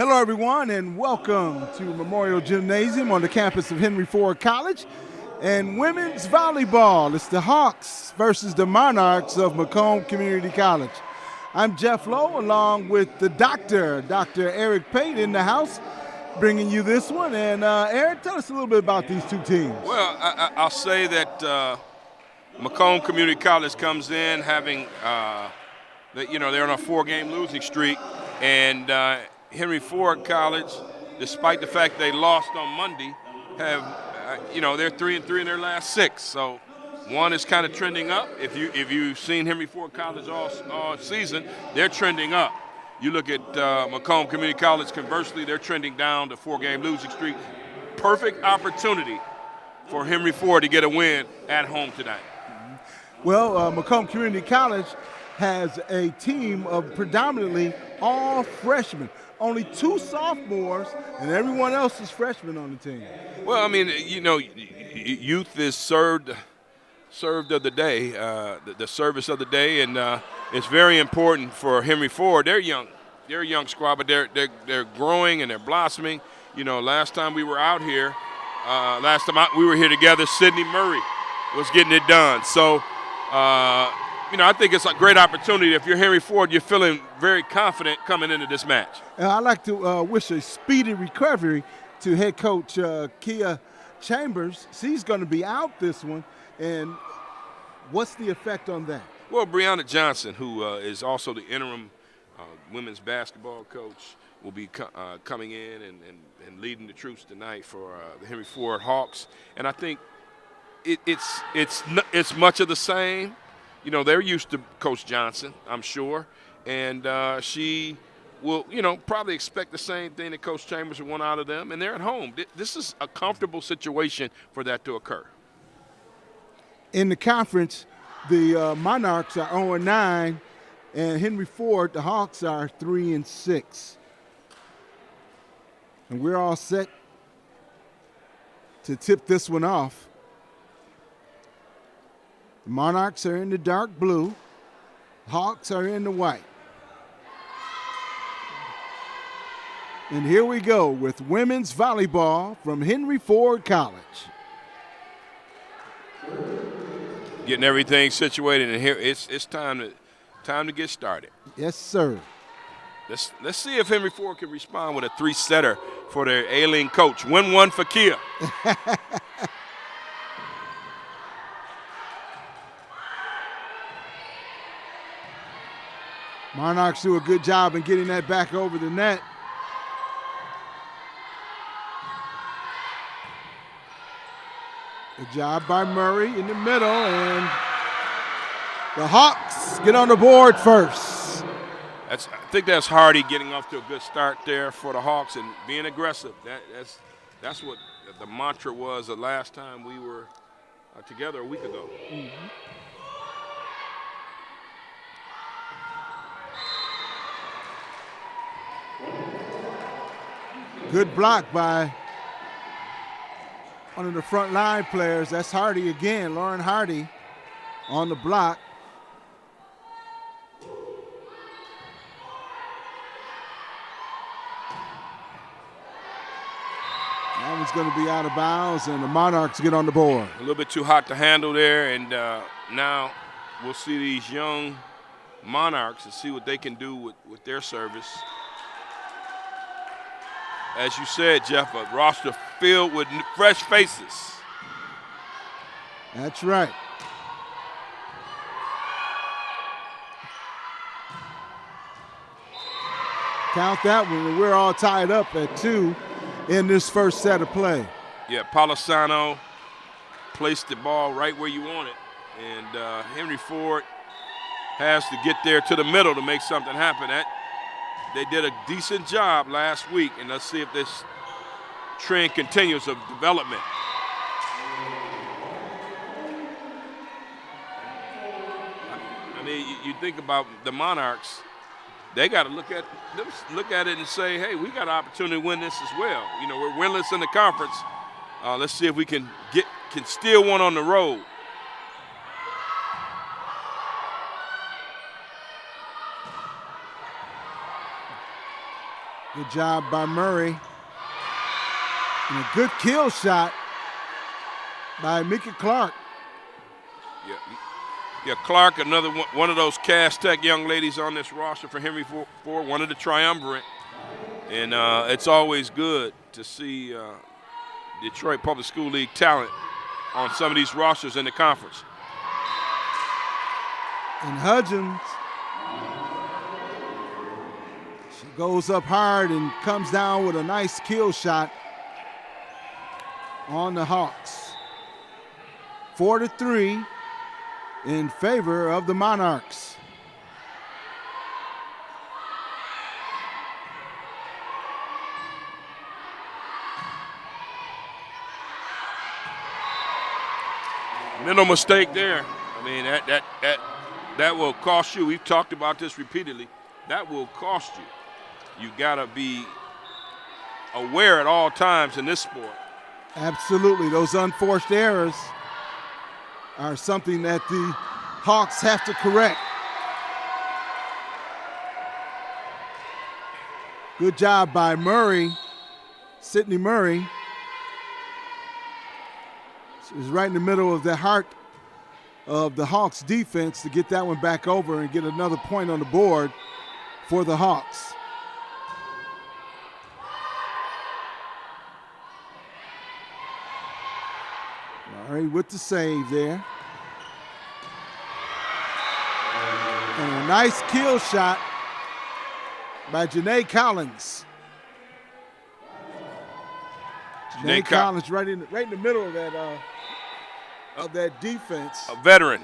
Hello, everyone, and welcome to Memorial Gymnasium on the campus of Henry Ford College. And women's volleyball, it's the Hawks versus the Monarchs of Macomb Community College. I'm Jeff Lowe, along with the Dr. Eric Pate in the house, bringing you this one. And Eric, tell us a little bit about these two teams. Well, I'll say that Macomb Community College comes in having, they're on a 4-game losing streak, and Henry Ford College, despite the fact they lost on Monday, have, they're 3-3 in their last 6. So one is kind of trending up. If you've seen Henry Ford College all season, they're trending up. You look at Macomb Community College, conversely, they're trending down the 4-game losing streak. Perfect opportunity for Henry Ford to get a win at home tonight. Well, Macomb Community College has a team of predominantly all freshmen. Only 2 sophomores, and everyone else is freshmen on the team. Well, I mean, youth is served of the day, the service of the day, and it's very important for Henry Ford. They're a young squad, but they're growing and they're blossoming. Last time we were out here, we were here together, Sidney Murray was getting it done. So, I think it's a great opportunity. If you're Henry Ford, you're feeling very confident coming into this match. I'd like to wish a speedy recovery to head coach Kia Chambers. She's going to be out this one. And what's the effect on that? Well, Brianna Johnson, who is also the interim women's basketball coach, will be coming in and leading the troops tonight for the Henry Ford Hawks. And I think it's much of the same. They're used to Coach Johnson, I'm sure, and she will, probably expect the same thing that Coach Chambers would want out of them, and they're at home. This is a comfortable situation for that to occur. In the conference, the Monarchs are 0-9, and Henry Ford, the Hawks, are 3-6. And we're all set to tip this one off. The Monarchs are in the dark blue. Hawks are in the white. And here we go with women's volleyball from Henry Ford College. Getting everything situated, and here it's time to get started. Yes, sir. Let's see if Henry Ford can respond with a 3-setter for their ailing coach. Win one for Kia. Monarchs do a good job in getting that back over the net. Good job by Murray in the middle, and the Hawks get on the board first. I think that's Hardy getting off to a good start there for the Hawks and being aggressive. That's what the mantra was the last time we were together a week ago. Mm-hmm. Good block by one of the front line players. That's Hardy again, Lauren Hardy on the block. That one's going to be out of bounds, and the Monarchs get on the board. A little bit too hot to handle there, and now we'll see these young Monarchs and see what they can do with their service. As you said, Jeff, a roster filled with fresh faces. That's right. Count that one. We're all tied up at 2 in this first set of play. Yeah, Polisano placed the ball right where you want it. And Henry Ford has to get there to the middle to make something happen. They did a decent job last week, and let's see if this trend continues of development. I mean, you think about the Monarchs, they got to look at it and say, hey, we got an opportunity to win this as well. We're winless in the conference. Let's see if we can steal one on the road. Good job by Murray. And a good kill shot by Mika Clark. Yeah, Clark, another one of those Cass Tech young ladies on this roster for Henry Ford, one of the triumvirate. And it's always good to see Detroit Public School League talent on some of these rosters in the conference. And Hudgens, she goes up hard and comes down with a nice kill shot on the Hawks. 4-3 in favor of the Monarchs. Mental mistake there. I mean, that will cost you. We've talked about this repeatedly. That will cost you. You gotta be aware at all times in this sport. Absolutely, those unforced errors are something that the Hawks have to correct. Good job by Murray, Sydney Murray. She was right in the middle of the heart of the Hawks defense to get that one back over and get another point on the board for the Hawks. Murray with the save there. And a nice kill shot by Janae Collins. Janae Collins right in the middle of that defense. A veteran.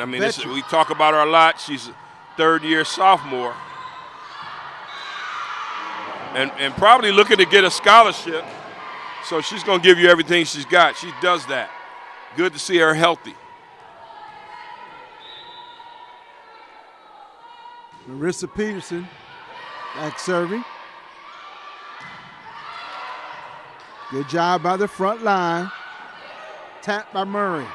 I mean, we talk about her a lot. She's a third-year sophomore. And probably looking to get a scholarship. So she's going to give you everything she's got. She does that. Good to see her healthy. Marissa Peterson back serving. Good job by the front line. Tap by Murray.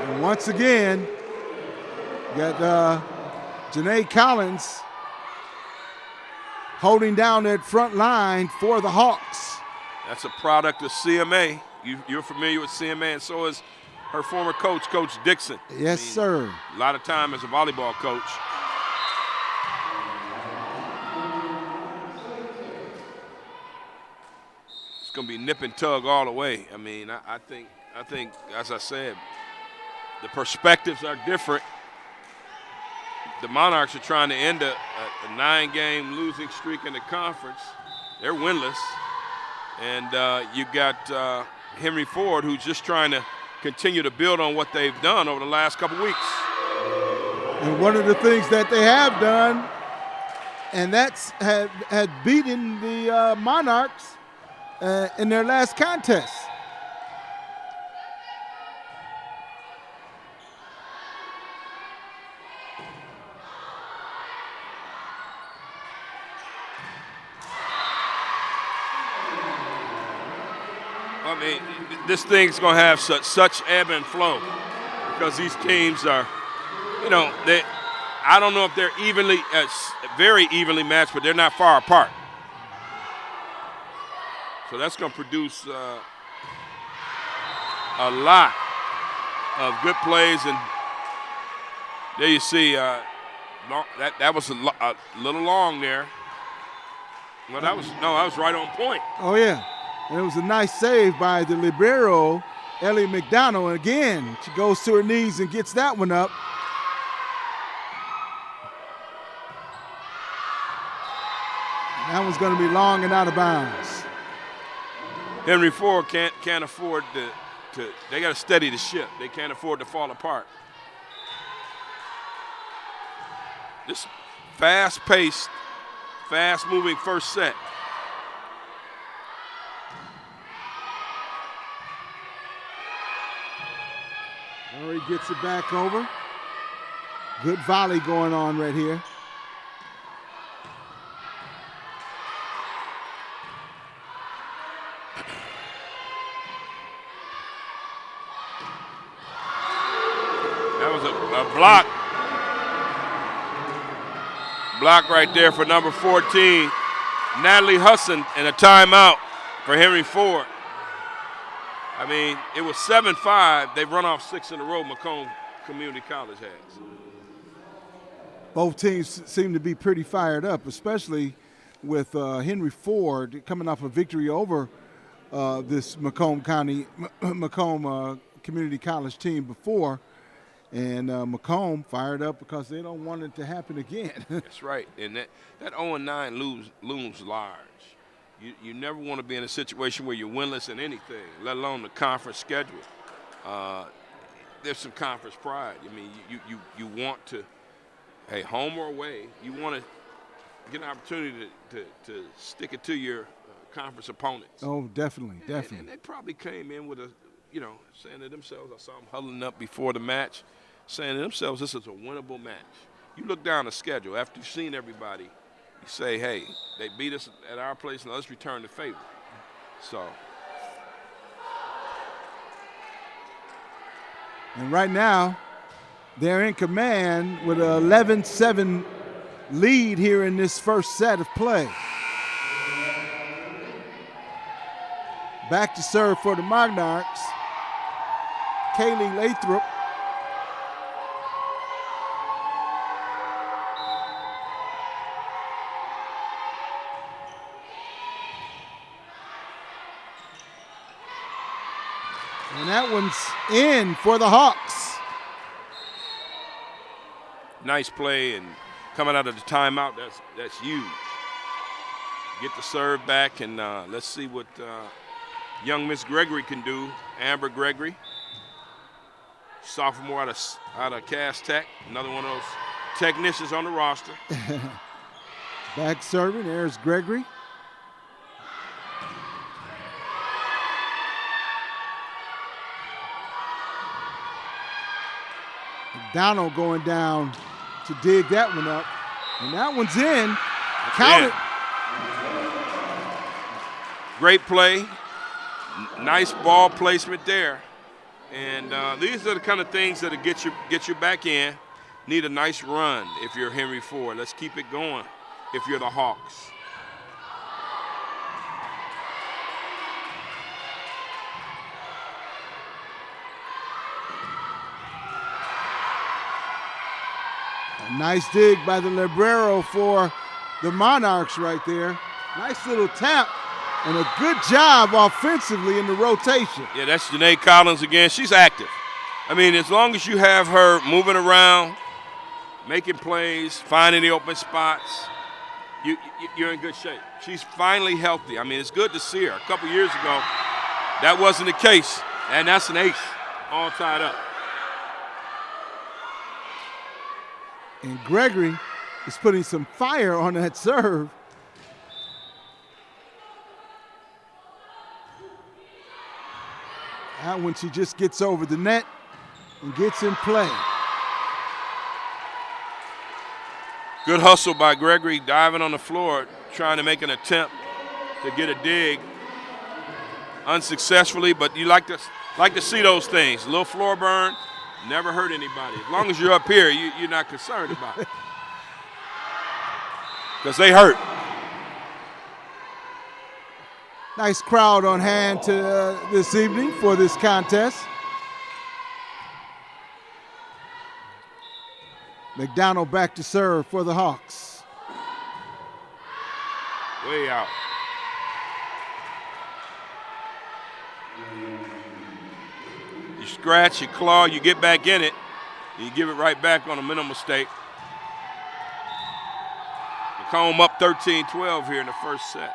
And once again, you got Janae Collins holding down that front line for the Hawks. That's a product of CMA. You're familiar with CMA, and so is her former coach, Coach Dixon. Yes, sir. A lot of time as a volleyball coach. It's going to be nip and tug all the way. I mean, I think, as I said, the perspectives are different. The Monarchs are trying to end a 9-game losing streak in the conference. They're winless. And you got Henry Ford, who's just trying to continue to build on what they've done over the last couple weeks. And one of the things that they have done, and that's had beaten the Monarchs in their last contest. I mean, this thing's going to have such ebb and flow because these teams are, I don't know if they're very evenly matched, but they're not far apart. So that's going to produce a lot of good plays. And there you see, that was a little long there. Well, that was right on point. Oh, yeah. And it was a nice save by the libero, Ellie McDonald. And again, she goes to her knees and gets that one up. And that one's going to be long and out of bounds. Henry Ford can't afford to they got to steady the ship. They can't afford to fall apart. This fast-paced, fast-moving first set. Murray gets it back over. Good volley going on right here. That was a block. Block right there for number 14, Natalie Husson, and a timeout for Henry Ford. I mean, it was 7-5. They've run off 6 in a row, Macomb Community College has. Both teams seem to be pretty fired up, especially with Henry Ford coming off a victory over this Macomb Community College team before. And Macomb fired up because they don't want it to happen again. That's right. And that 0-9 looms large. You never want to be in a situation where you're winless in anything, let alone the conference schedule. There's some conference pride. I mean, you want to, hey, home or away, you want to get an opportunity to stick it to your conference opponents. Oh, definitely. And they probably came in with saying to themselves, I saw them huddling up before the match, saying to themselves, this is a winnable match. You look down the schedule, after you've seen everybody, you say, hey, they beat us at our place, now let's return the favor. So. And right now, they're in command with an 11-7 lead here in this first set of play. Back to serve for the Monarchs, Kaylee Lathrop. And that one's in for the Hawks. Nice play, and coming out of the timeout, that's huge. Get the serve back, and let's see what young Miss Gregory can do. Amber Gregory, sophomore out of Cass Tech, another one of those technicians on the roster. Back serving, there's Gregory. McDonald going down to dig that one up. And that one's in. Count it. Great play. Nice ball placement there. And these are the kind of things that'll get you back in. Need a nice run if you're Henry Ford. Let's keep it going if you're the Hawks. A nice dig by the libero for the Monarchs right there. Nice little tap and a good job offensively in the rotation. Yeah, that's Janae Collins again. She's active. I mean, as long as you have her moving around, making plays, finding the open spots, you're in good shape. She's finally healthy. I mean, it's good to see her. A couple years ago, that wasn't the case, and that's an ace all tied up. And Gregory is putting some fire on that serve. That one, she just gets over the net and gets in play. Good hustle by Gregory, diving on the floor, trying to make an attempt to get a dig. Unsuccessfully, but you like to see those things. A little floor burn, never hurt anybody. As long as you're up here, you're not concerned about it. Because they hurt. Nice crowd on hand this evening for this contest. McDonald back to serve for the Hawks. Way out. You scratch, you claw, you get back in it, and you give it right back on a mental mistake. Macomb up 13-12 here in the first set.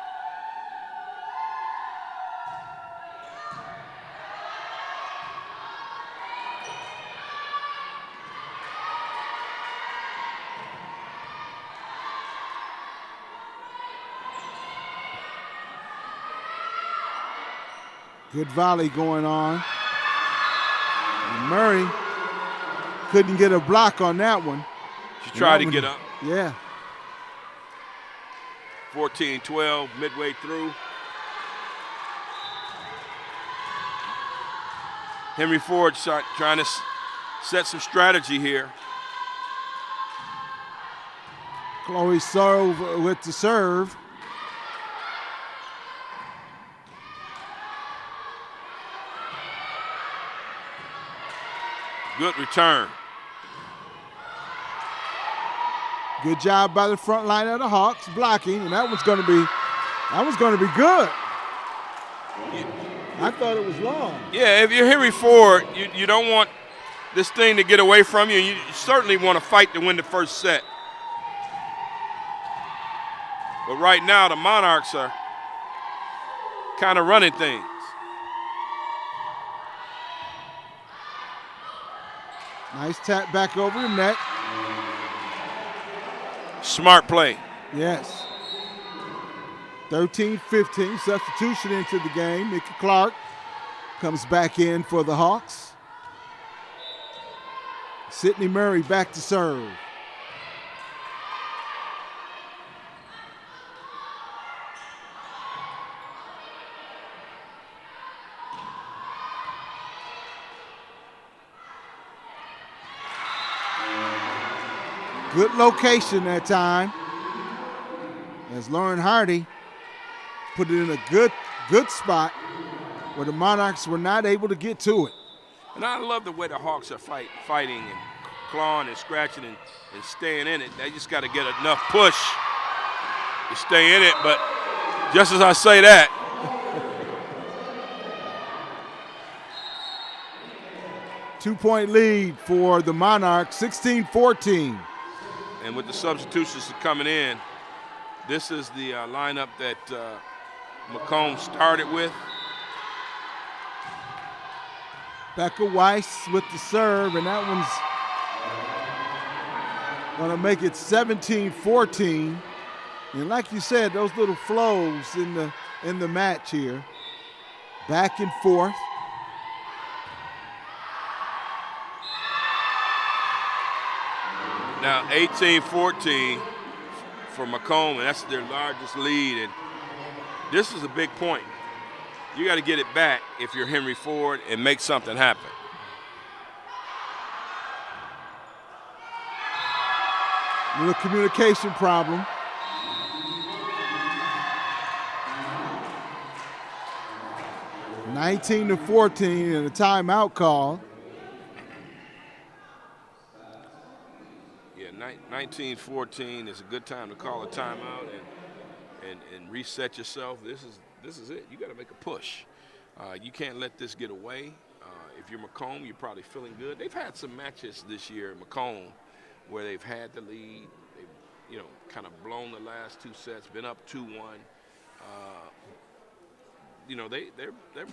Good volley going on. And Murray couldn't get a block on that one. She tried to get up. Yeah. 14-12, midway through. Henry Ford trying to set some strategy here. Chloe serve with the serve. Good return. Good job by the front line of the Hawks blocking, and that one's going to be good. I thought it was long. Yeah, if you're Henry Ford, you don't want this thing to get away from you. You certainly want to fight to win the first set. But right now, the Monarchs are kind of running things. Nice tap back over the net. Smart play. Yes. 13-15, substitution into the game. Mickey Clark comes back in for the Hawks. Sydney Murray back to serve. Good location that time, as Lauren Hardy put it in a good spot where the Monarchs were not able to get to it. And I love the way the Hawks are fighting and clawing and scratching and staying in it. They just got to get enough push to stay in it. But just as I say that, two-point lead for the Monarchs, 16-14. and with the substitutions coming in, this is the lineup that Macomb started with. Becca Weiss with the serve, and that one's going to make it 17-14. And like you said, those little flows in the match here, back and forth. Now 18-14 for Macomb, and that's their largest lead. And this is a big point. You got to get it back if you're Henry Ford and make something happen. Little communication problem. (19-14) and a timeout call. Yeah, 19-14 is a good time to call a timeout and reset yourself. This is it. You got to make a push. You can't let this get away. If you're Macomb, you're probably feeling good. They've had some matches this year, Macomb, where they've had the lead. They've, kind of blown the last two sets, been up 2-1.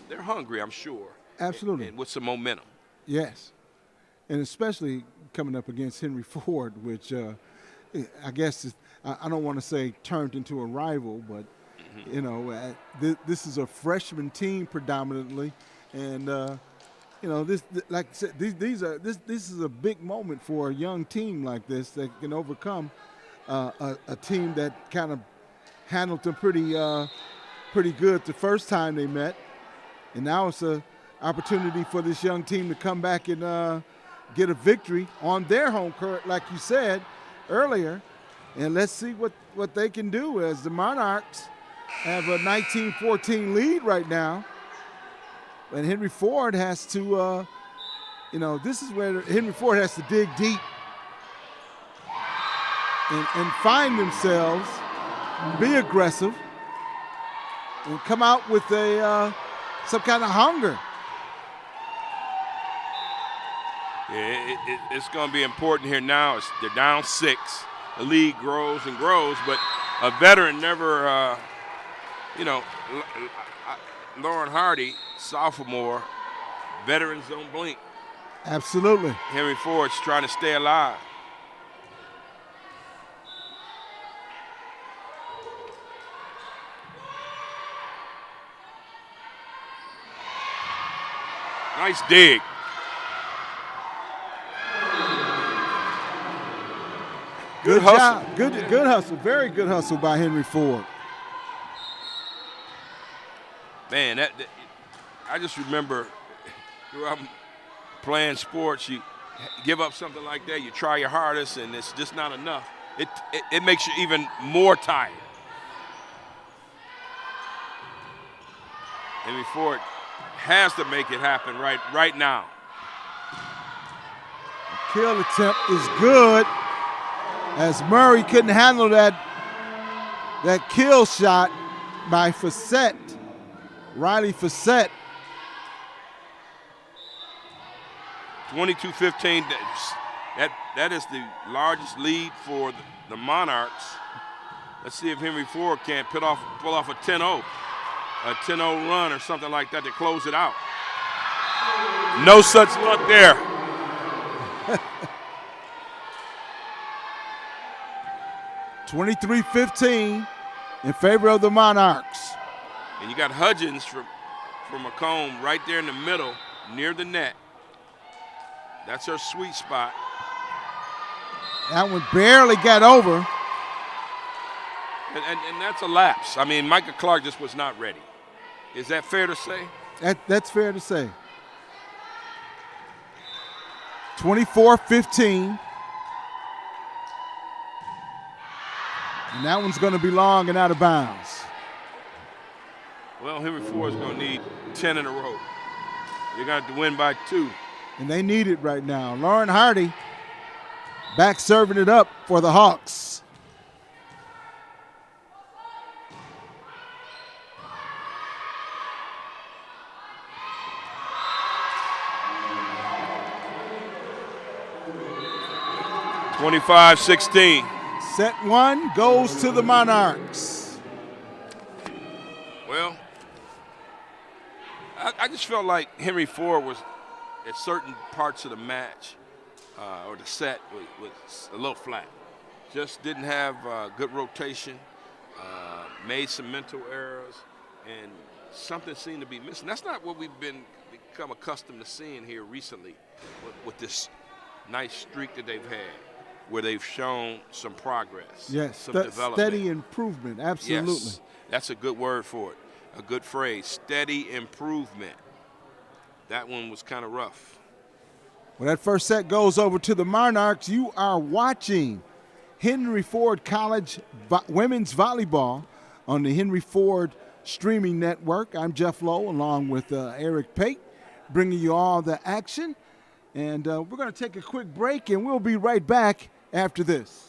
They're hungry, I'm sure. Absolutely. And with some momentum. Yes. And especially coming up against Henry Ford, which I guess is, I don't want to say turned into a rival, but this is a freshman team predominantly, and this, like I said, this is a big moment for a young team like this that can overcome a team that kind of handled them pretty good the first time they met, and now it's an opportunity for this young team to come back and get a victory on their home court, like you said earlier, and let's see what they can do as the Monarchs have a 19-14 lead right now. And Henry Ford has to, this is where Henry Ford has to dig deep and find themselves, be aggressive, and come out with some kind of hunger. Yeah, it's going to be important here now. They're down 6. The lead grows and grows, but a veteran never, Lauren Hardy, sophomore, veterans don't blink. Absolutely. Henry Ford's trying to stay alive. Nice dig. Good hustle. Good hustle. Very good hustle by Henry Ford. Man, I just remember throughout playing sports, you give up something like that, you try your hardest, and it's just not enough. it makes you even more tired. Henry Ford has to make it happen right now. The kill attempt is good, as Murray couldn't handle that kill shot by Fassett, Riley Fassett. 22-15. That is the largest lead for the Monarchs. Let's see if Henry Ford can't pull off a 10-0, a 10-0 run or something like that to close it out. No such luck there. (23-15) in favor of the Monarchs. And you got Hudgens from Macomb right there in the middle, near the net. That's her sweet spot. That one barely got over. And that's a lapse. I mean, Micah Clark just was not ready. Is that fair to say? That's fair to say. 24-15. And that one's going to be long and out of bounds. Well, Henry Ford is going to need 10 in a row. They're going to have to win by 2. And they need it right now. Lauren Hardy back serving it up for the Hawks. (25-16). Set one goes to the Monarchs. Well, I just felt like Henry Ford was at certain parts of the match or the set was a little flat. Just didn't have good rotation, made some mental errors, and something seemed to be missing. That's not what we've become accustomed to seeing here recently with this nice streak that they've had, where they've shown some progress, yes, some development. Steady improvement, absolutely. Yes, that's a good word for it, a good phrase, steady improvement. That one was kind of rough. Well, that first set goes over to the Monarchs. You are watching Henry Ford College women's volleyball on the Henry Ford streaming network. I'm Jeff Lowe along with Eric Pate, bringing you all the action. And we're going to take a quick break, and we'll be right back after this.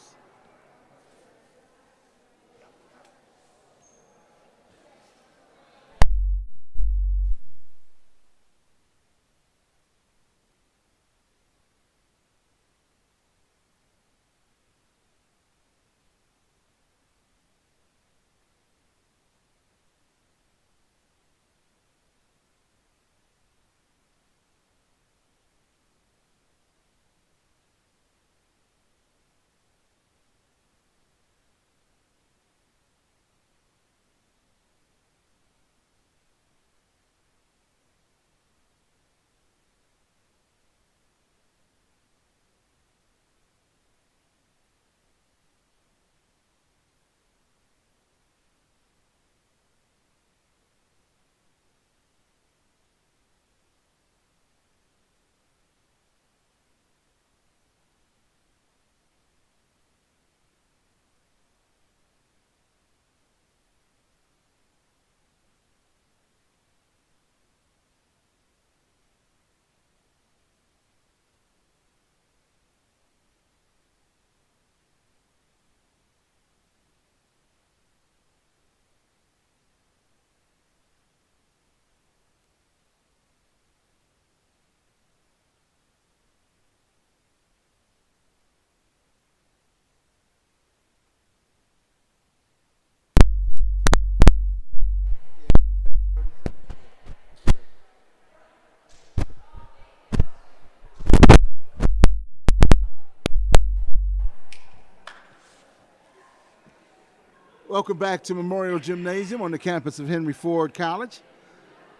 Welcome back to Memorial Gymnasium on the campus of Henry Ford College.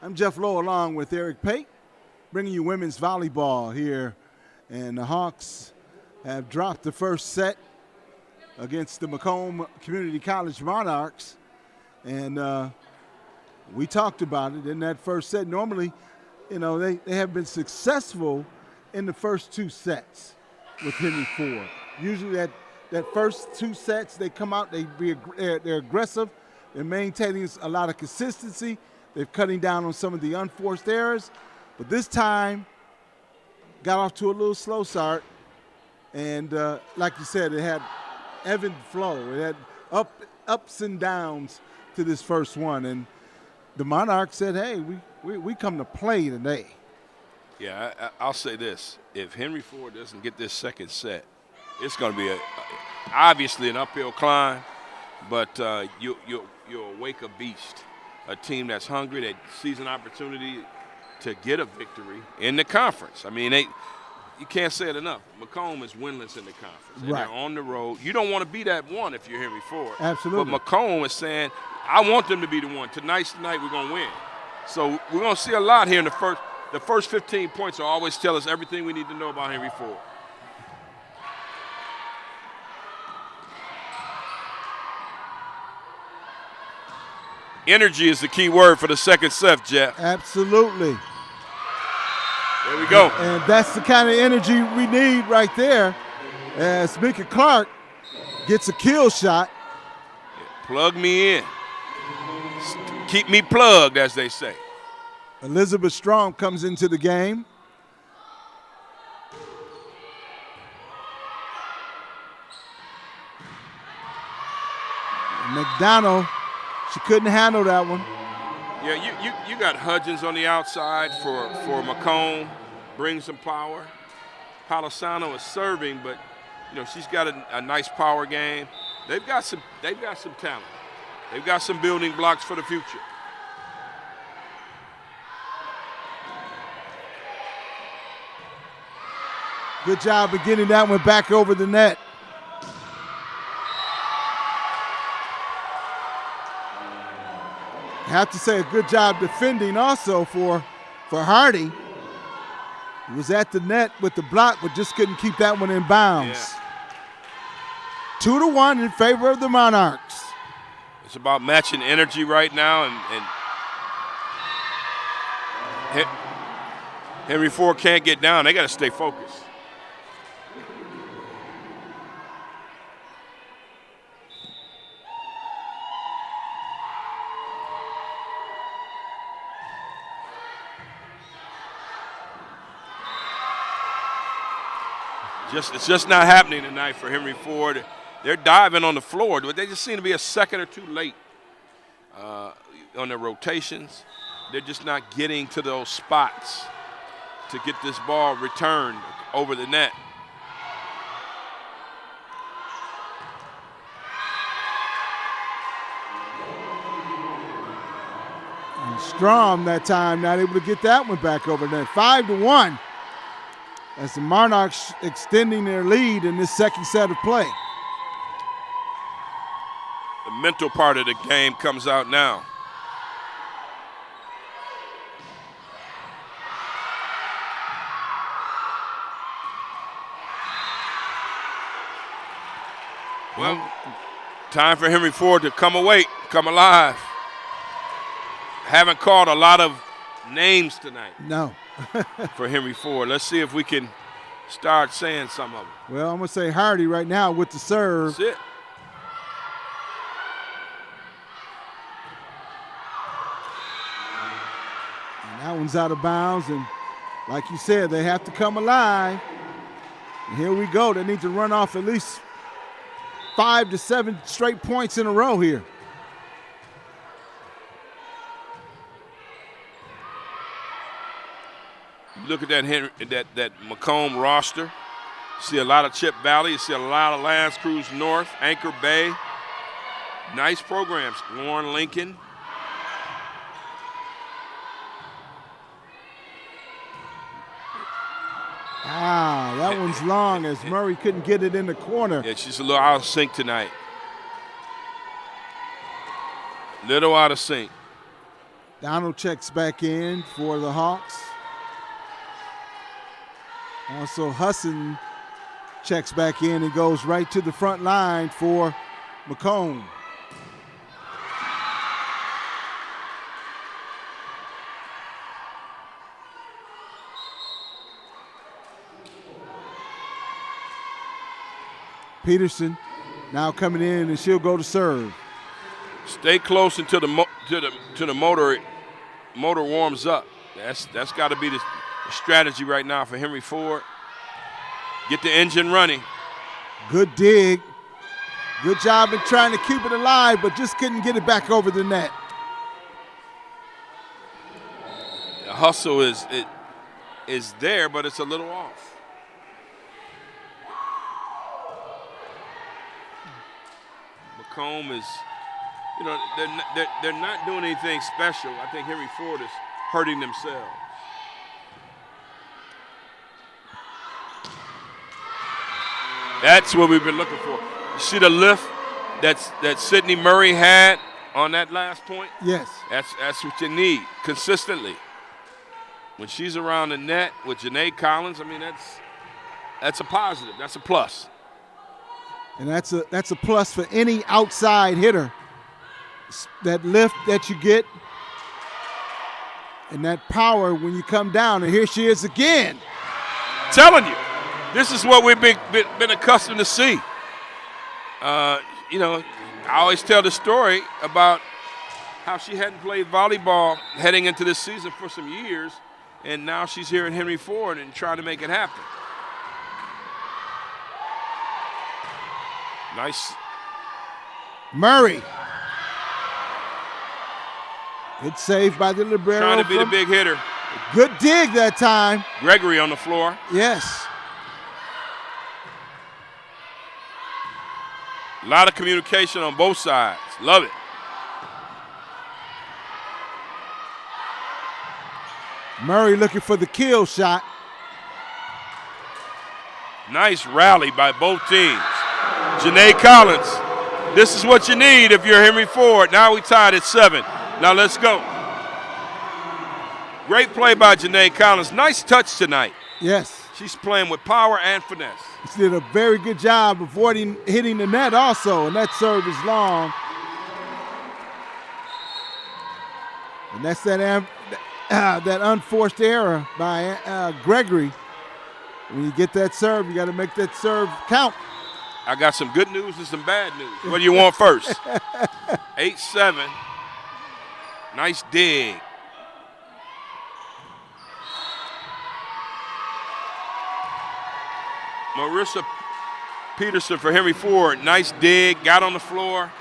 I'm Jeff Lowe along with Eric Pate, bringing you women's volleyball here. And the Hawks have dropped the first set against the Macomb Community College Monarchs. And we talked about it in that first set. Normally, you know, they have been successful in the first two sets with Henry Ford. Usually that first 2 sets, they come out, they're aggressive, they're maintaining a lot of consistency, they're cutting down on some of the unforced errors, but this time got off to a little slow start, and like you said, it had ebb and flow, it had ups and downs to this first one, and the Monarchs said, hey, we come to play today. Yeah, I'll say this. If Henry Ford doesn't get this second set, it's going to be obviously an uphill climb, but you'll wake a beast, a team that's hungry, that sees an opportunity to get a victory in the conference. I mean, you can't say it enough. Macomb is winless in the conference. And right. They're on the road. You don't want to be that one if you're Henry Ford. Absolutely. But Macomb is saying, I want them to be the one. Tonight's the night we're going to win. So we're going to see a lot here in the first. The first 15 points will always tell us everything we need to know about Henry Ford. Energy is the key word for the second set, Jeff. Absolutely. There we go. And that's the kind of energy we need right there as Mika Clark gets a kill shot. Yeah, plug me in. Keep me plugged, as they say. Elizabeth Strong comes into the game. McDonald, she couldn't handle that one. Yeah, you got Hudgens on the outside for Macomb, brings some power. Palisano is serving, but she's got a nice power game. They've got some talent. They've got some building blocks for the future. Good job of getting that one back over the net. I have to say a good job defending also for Hardy. He was at the net with the block, but just couldn't keep that one in bounds. Yeah. 2-1 in favor of the Monarchs. It's about matching energy right now, and Henry Ford can't get down. They got to stay focused. It's just not happening tonight for Henry Ford. They're diving on the floor. They just seem to be a second or two late on their rotations. They're just not getting to those spots to get this ball returned over the net. And Strom that time not able to get that one back over the net. 5-1. As the Monarchs extending their lead in this second set of play. The mental part of the game comes out now. Well, time for Henry Ford to come awake, come alive. Haven't called a lot of names tonight. No. For Henry Ford. Let's see if we can start saying some of them. Well, I'm going to say Hardy right now with the serve. That's it. And that one's out of bounds, and like you said, they have to come alive. And here we go. They need to run off at least 5 to 7 straight points in a row here. Look at that Macomb roster. See a lot of Chip Valley. You see a lot of Lance Cruz North, Anchor Bay. Nice programs. Warren Lincoln. Ah, that one's long as Murray couldn't get it in the corner. Yeah, she's a little out of sync tonight. Little out of sync. Donald checks back in for the Hawks. Also, Husson checks back in and goes right to the front line for Macomb. Peterson now coming in, and she'll go to serve. Stay close until the motor warms up. That's got to be the strategy right now for Henry Ford. Get the engine running. Good dig. Good job in trying to keep it alive, but just couldn't get it back over the net. The hustle is there, but it's a little off. Macomb is, they're not doing anything special. I think Henry Ford is hurting themselves. That's what we've been looking for. You see the lift that Sydney Murray had on that last point? Yes. That's what you need consistently. When she's around the net with Janae Collins, I mean that's a positive. That's a plus. And that's a plus for any outside hitter. That lift that you get and that power when you come down. And here she is again. Telling you, this is what we've been accustomed to see. I always tell the story about how she hadn't played volleyball heading into this season for some years, and now she's here at Henry Ford and trying to make it happen. Nice. Murray. Good save by the libero. Trying to be the big hitter. Good dig that time. Gregory on the floor. Yes. A lot of communication on both sides. Love it. Murray looking for the kill shot. Nice rally by both teams. Janae Collins, this is what you need if you're Henry Ford. Now we tied at 7. Now let's go. Great play by Janae Collins. Nice touch tonight. Yes. She's playing with power and finesse. She did a very good job avoiding hitting the net also, and that serve is long. And that's that unforced error by Gregory. When you get that serve, you got to make that serve count. I got some good news and some bad news. What do you want first? 8-7. Nice dig. Marissa Peterson for Henry Ford. Nice dig. Got on the floor.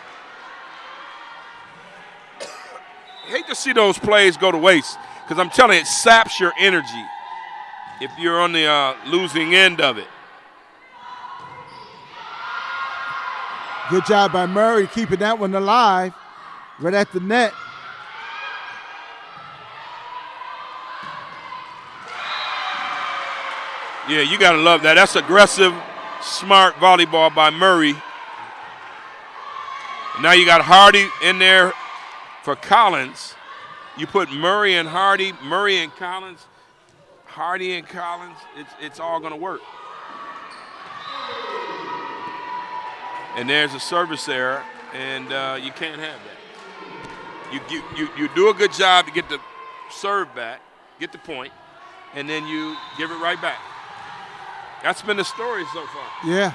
Hate to see those plays go to waste because I'm telling you, it saps your energy if you're on the losing end of it. Good job by Murray keeping that one alive right at the net. Yeah, you got to love that. That's aggressive, smart volleyball by Murray. Now you got Hardy in there for Collins. You put Murray and Hardy, Murray and Collins, Hardy and Collins, it's all going to work. And there's a service error, and you can't have that. You do a good job to get the serve back, get the point, and then you give it right back. That's been the story so far. Yeah.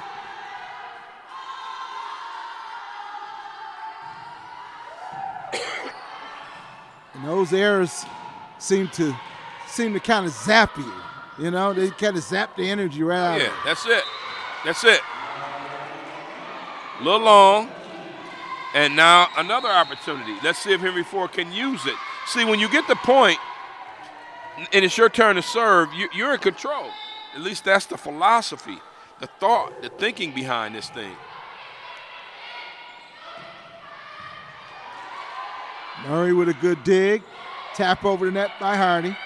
And those errors seem to kind of zap you. You know, they kind of zap the energy right out. Yeah, that's it. That's it. A little long. And now another opportunity. Let's see if Henry Ford can use it. See, when you get the point and it's your turn to serve, you're in control. At least that's the philosophy, the thought, the thinking behind this thing. Murray with a good dig. Tap over the net by Hardy.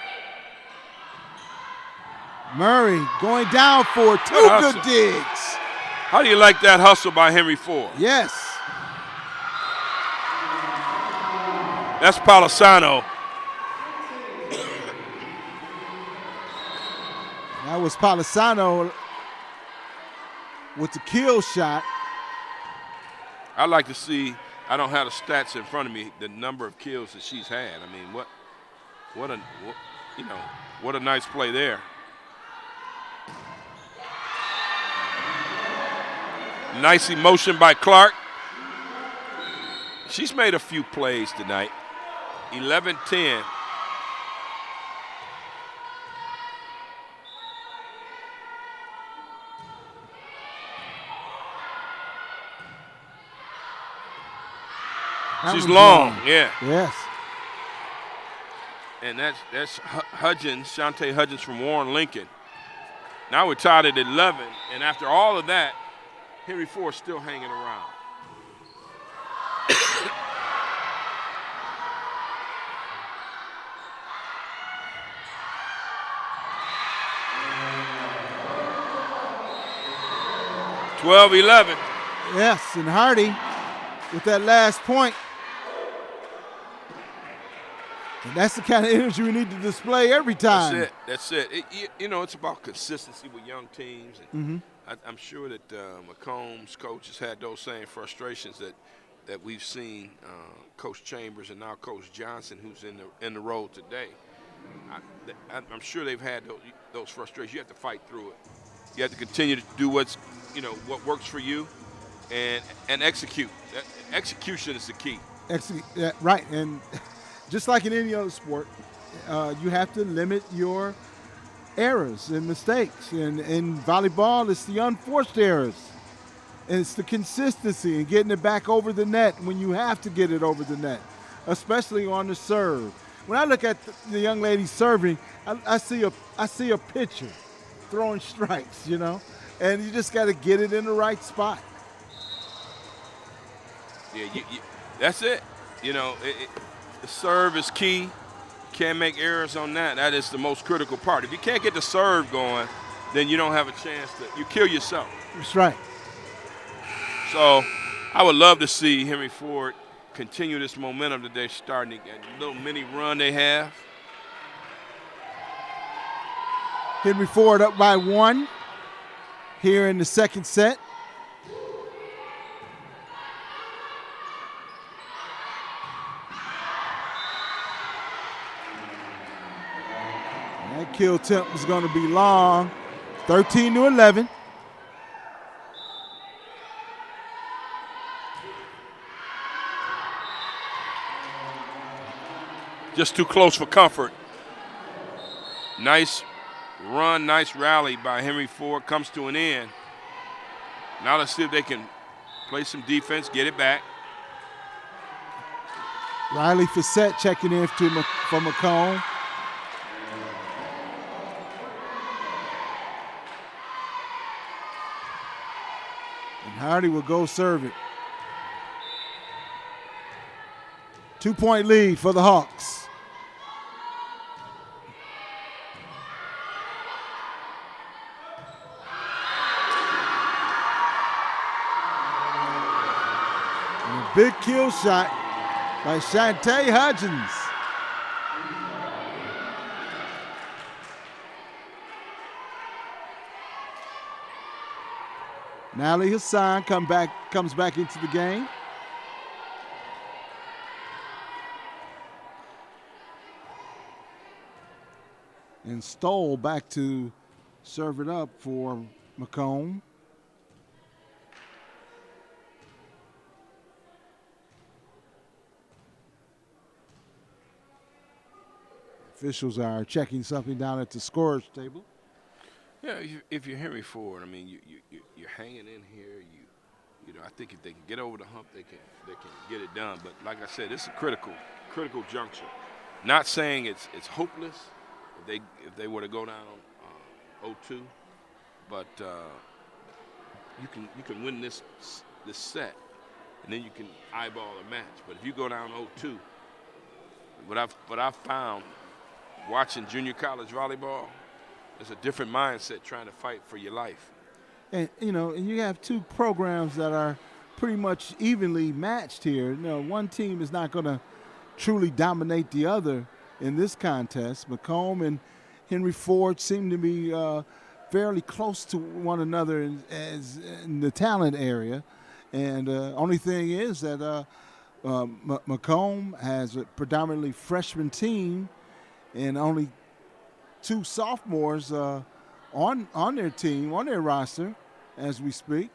Murray going down for two good digs. How do you like that hustle by Henry Ford? Yes. That's Palisano. That was Palisano with the kill shot. I'd like to see, I don't have the stats in front of me, the number of kills that she's had. I mean, what a nice play there. Nice emotion by Clark. She's made a few plays tonight. 11-10. She's long, yeah. Yes. And that's Hudgens, Shantae Hudgens from Warren Lincoln. Now we're tied at 11, and after all of that, Henry Ford's still hanging around. (12-11). Yes, and Hardy with that last point. And that's the kind of energy we need to display every time. That's it. It's about consistency with young teams. And I'm sure that Macomb's coach has had those same frustrations that we've seen Coach Chambers and now Coach Johnson, who's in the role today. I'm sure they've had those frustrations. You have to fight through it. You have to continue to do what works for you, and execute. Execution is the key. Right, and just like in any other sport, you have to limit your errors and mistakes. And in volleyball, it's the unforced errors. And it's the consistency and getting it back over the net when you have to get it over the net, especially on the serve. When I look at the young lady serving, I see a pitcher throwing strikes, and you just got to get it in the right spot. Yeah, that's it. The serve is key. Can't make errors on that. That is the most critical part. If you can't get the serve going, then you don't have a chance you kill yourself. That's right. So I would love to see Henry Ford continue this momentum that they're starting, a little mini run they have. Henry Ford up by 1 here in the second set. That kill temp is going to be long. 13-11. Just too close for comfort. Nice run, nice rally by Henry Ford. Comes to an end. Now let's see if they can play some defense, get it back. Riley Fassett checking in for Macomb. And Hardy will go serve it. 2-point lead for the Hawks. And a big kill shot by Shantae Hudgens. Nally Hassan comes back into the game. And Stoll back to serve it up for Macomb. Officials are checking something down at the scorer's table. Yeah, if you're Henry Ford, I mean, you're hanging in here. I think if they can get over the hump, they can get it done. But like I said, it's a critical juncture. Not saying it's hopeless if they were to go down 0-2, but you can win this set, and then you can eyeball a match. But if you go down 0-2, what I've found watching junior college volleyball, there's a different mindset trying to fight for your life. And you have two programs that are pretty much evenly matched here. One team is not going to truly dominate the other in this contest. Macomb and Henry Ford seem to be fairly close to one another in the talent area. And only thing is that Macomb has a predominantly freshman team and only 2 sophomores on their team, on their roster as we speak.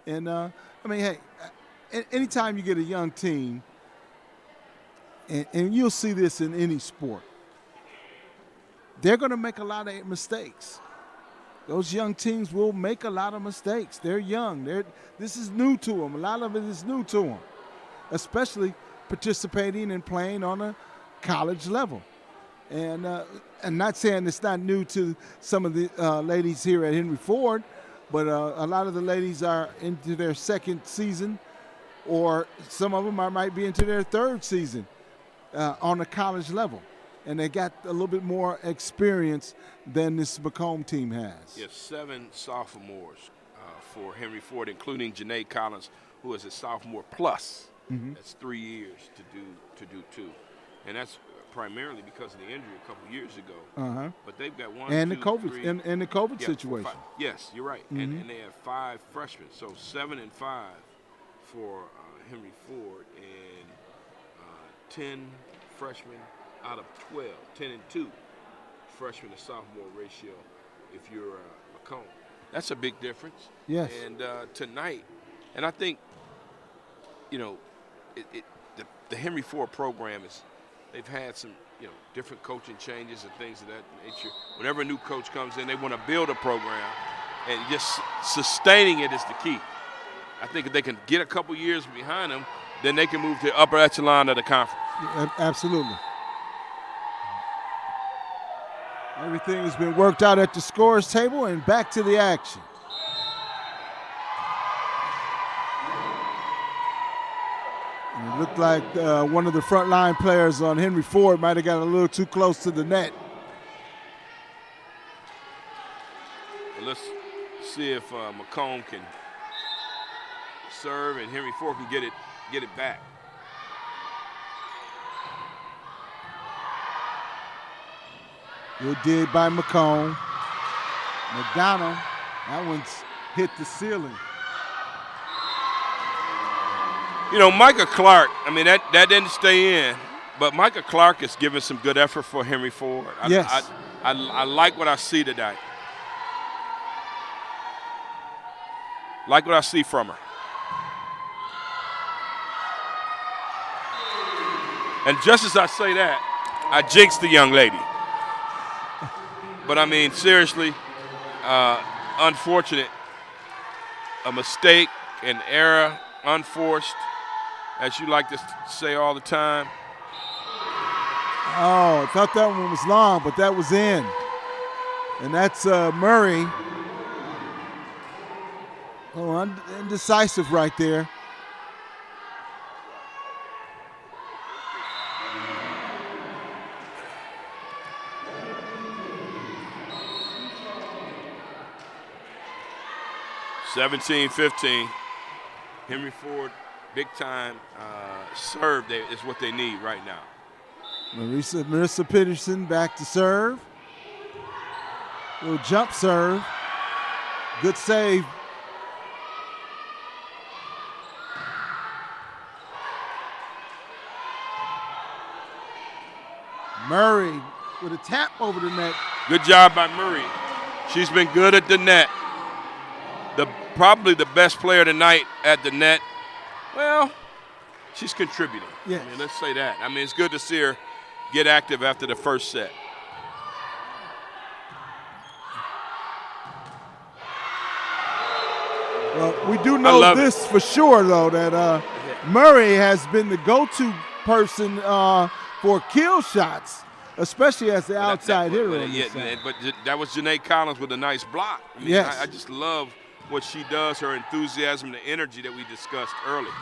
And, I mean, hey, anytime you get a young team, and you'll see this in any sport, they're going to make a lot of mistakes. Those young teams will make a lot of mistakes. They're young. This is new to them. A lot of it is new to them, especially participating and playing on a college level. And not saying it's not new to some of the ladies here at Henry Ford, but a lot of the ladies are into their second season, or some of them might be into their third season on a college level. And they got a little bit more experience than this Macomb team has. Yes, 7 sophomores for Henry Ford, including Janae Collins, who is a sophomore plus. Mm-hmm. That's 3 years to do 2. And that's primarily because of the injury a couple years ago. Uh-huh. But they've got one, and two, the COVID, three, and the COVID situation. 5. Yes, you're right. Mm-hmm. And they have 5 freshmen. So 7 and 5 for Henry Ford, and 10 freshmen out of 12, 10 and 2 freshman to sophomore ratio if you're Macomb. That's a big difference. Yes. And tonight, and I think, you know, the Henry Ford program they've had some, you know, different coaching changes and things of that nature. Whenever a new coach comes in, they want to build a program, and just sustaining it is the key. I think if they can get a couple years behind them, then they can move to the upper echelon of the conference. Absolutely. Everything has been worked out at the scores table, and back to the action. And it looked like one of the frontline players on Henry Ford might have got a little too close to the net. Well, let's see if Macomb can serve and Henry Ford can get it back. Good dig by Macomb. McDonald, that one's hit the ceiling. You know, Micah Clark, I mean, that didn't stay in, but Micah Clark is giving some good effort for Henry Ford. Yes. I like what I see today. Like what I see from her. And just as I say that, I jinxed the young lady. But, I mean, seriously, unfortunate, a mistake, an error, unforced, as you like to say all the time. Oh, I thought that one was long, but that was in. And that's Murray. Oh, indecisive right there. (17-15). Henry Ford, big time serve is what they need right now. Marissa Peterson back to serve. Little jump serve. Good save. Murray with a tap over the net. Good job by Murray. She's been good at the net. Probably the best player tonight at the net. Well, she's contributing. Yes. I mean, let's say that. I mean, it's good to see her get active after the first set. Well, we do know this for sure, though, that Murray has been the go-to person for kill shots, especially as the outside hitter. But that was Janae Collins with a nice block. I mean, yes. I just love what she does, her enthusiasm, the energy that we discussed earlier.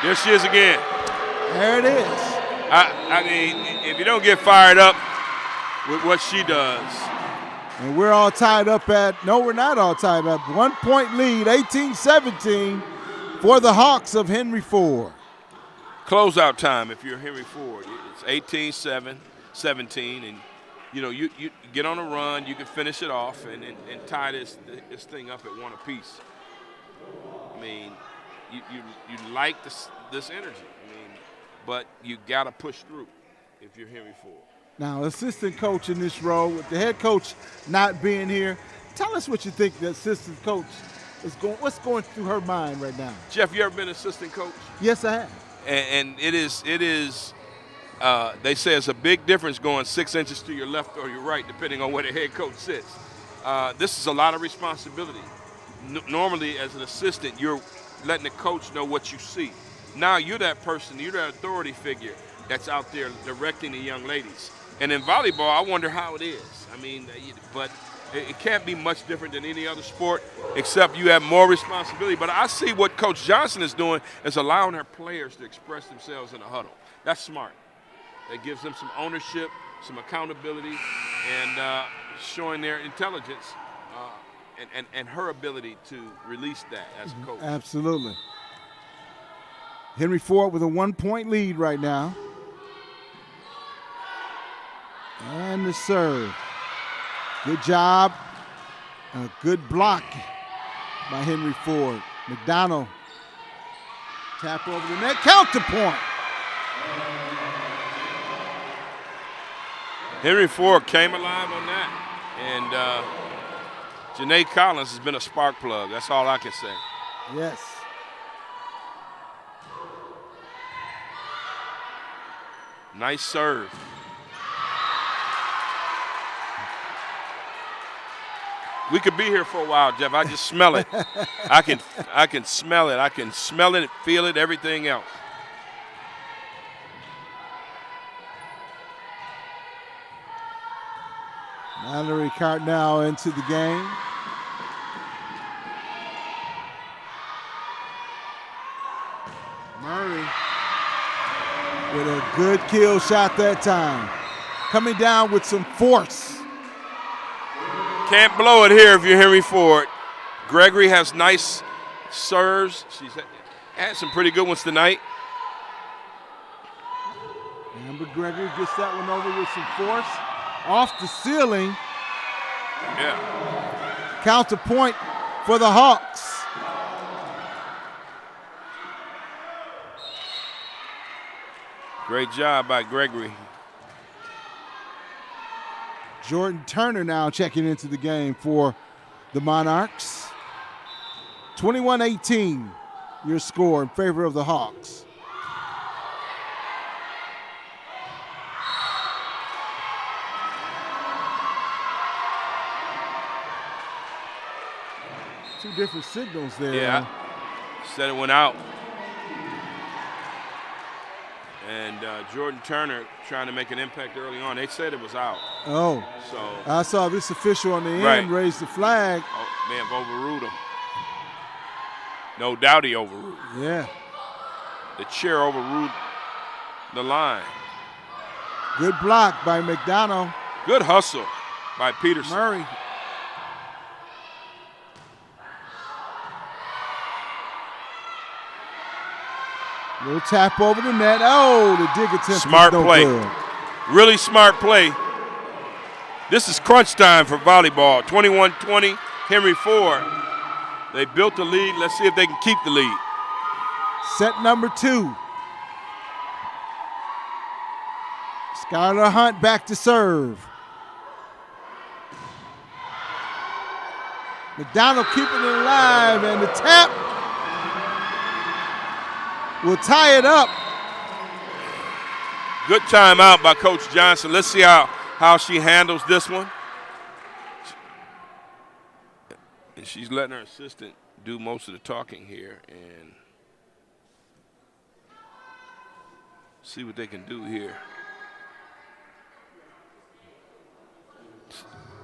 There she is again. There it is. I mean, if you don't get fired up with what she does. And we're all tied up no, we're not all tied up. 1 point lead, 18-17 for the Hawks of Henry Ford. Closeout time if you're Henry Ford. It's 18-17, and you know, you get on a run, you can finish it off and tie this thing up at one apiece. I mean, you like this energy. I mean, but you got to push through if you're Henry Ford. Now, assistant coach in this role, with the head coach not being here, tell us what you think the assistant coach What's going through her mind right now? Jeff, you ever been an assistant coach? Yes, I have. And it is. They say it's a big difference going 6 inches to your left or your right, depending on where the head coach sits. This is a lot of responsibility. Normally, as an assistant, you're letting the coach know what you see. Now you're that person, you're that authority figure that's out there directing the young ladies. And in volleyball, I wonder how it is. I mean, but it can't be much different than any other sport, except you have more responsibility. But I see what Coach Johnson is doing is allowing her players to express themselves in a huddle. That's smart. That gives them some ownership, some accountability, and showing their intelligence and her ability to release that as a coach. Absolutely. Henry Ford with a 1-point lead right now. And the serve. Good job. A good block by Henry Ford. McDonald. Tap over the net. Counter point. Henry Ford came alive on that. And Janae Collins has been a spark plug. That's all I can say. Yes. Nice serve. We could be here for a while, Jeff. I just smell it. I can smell it. I can smell it, feel it, everything else. Mallory Cartnell into the game. Murray with a good kill shot that time. Coming down with some force. Can't blow it here if you're Henry Ford. Gregory has nice serves. She's had some pretty good ones tonight. Amber Gregory gets that one over with some force. Off the ceiling. Yeah. Counter point for the Hawks. Great job by Gregory. Jordan Turner now checking into the game for the Monarchs. 21-18, your score in favor of the Hawks. Two different signals there. Yeah, said it went out. And Jordan Turner trying to make an impact early on. They said it was out. Oh, so I saw this official on the end right. raise the flag. Oh, may have overruled him. No doubt he overruled. Yeah. The chair overruled the line. Good block by McDonald. Good hustle by Peterson. Murray. Little tap over the net. Oh, the dig attempt. Smart no play. Good. Really smart play. This is crunch time for volleyball. 21-20, Henry Ford. They built the lead. Let's see if they can keep the lead. Set number 2. Skylar Hunt back to serve. McDonald keeping it alive, and the tap will tie it up. Good timeout by Coach Johnson. Let's see how she handles this one. And she's letting her assistant do most of the talking here and see what they can do here.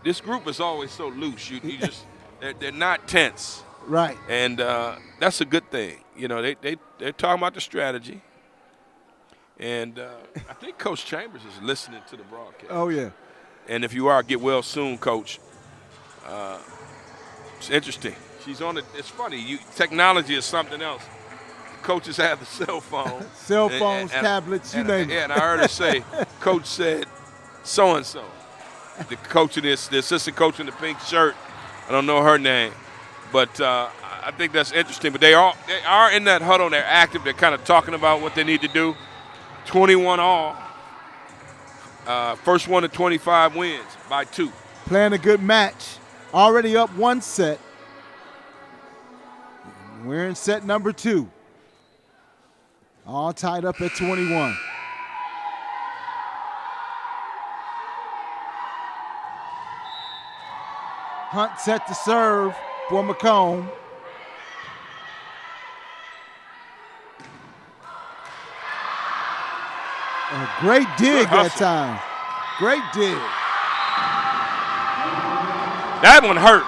This group is always so loose. You just they're not tense. Right. And that's a good thing. You know, they're talking about the strategy. And I think Coach Chambers is listening to the broadcast. Oh, yeah. And if you are, get well soon, Coach. It's interesting. She's on it. It's funny. Technology is something else. Coaches have the cell phone. Cell phones, tablets, you name it. Yeah, and I heard her say, Coach said so-and-so. The coach in this, the assistant coach in the pink shirt, I don't know her name. But I think that's interesting. But they are in that huddle. They're active. They're kind of talking about what they need to do. 21 all. First one to 25 wins by 2. Playing a good match. Already up 1 set. We're in set number 2. All tied up at 21. Hunt set to serve for Macomb. A great dig that time. Great dig. That one hurt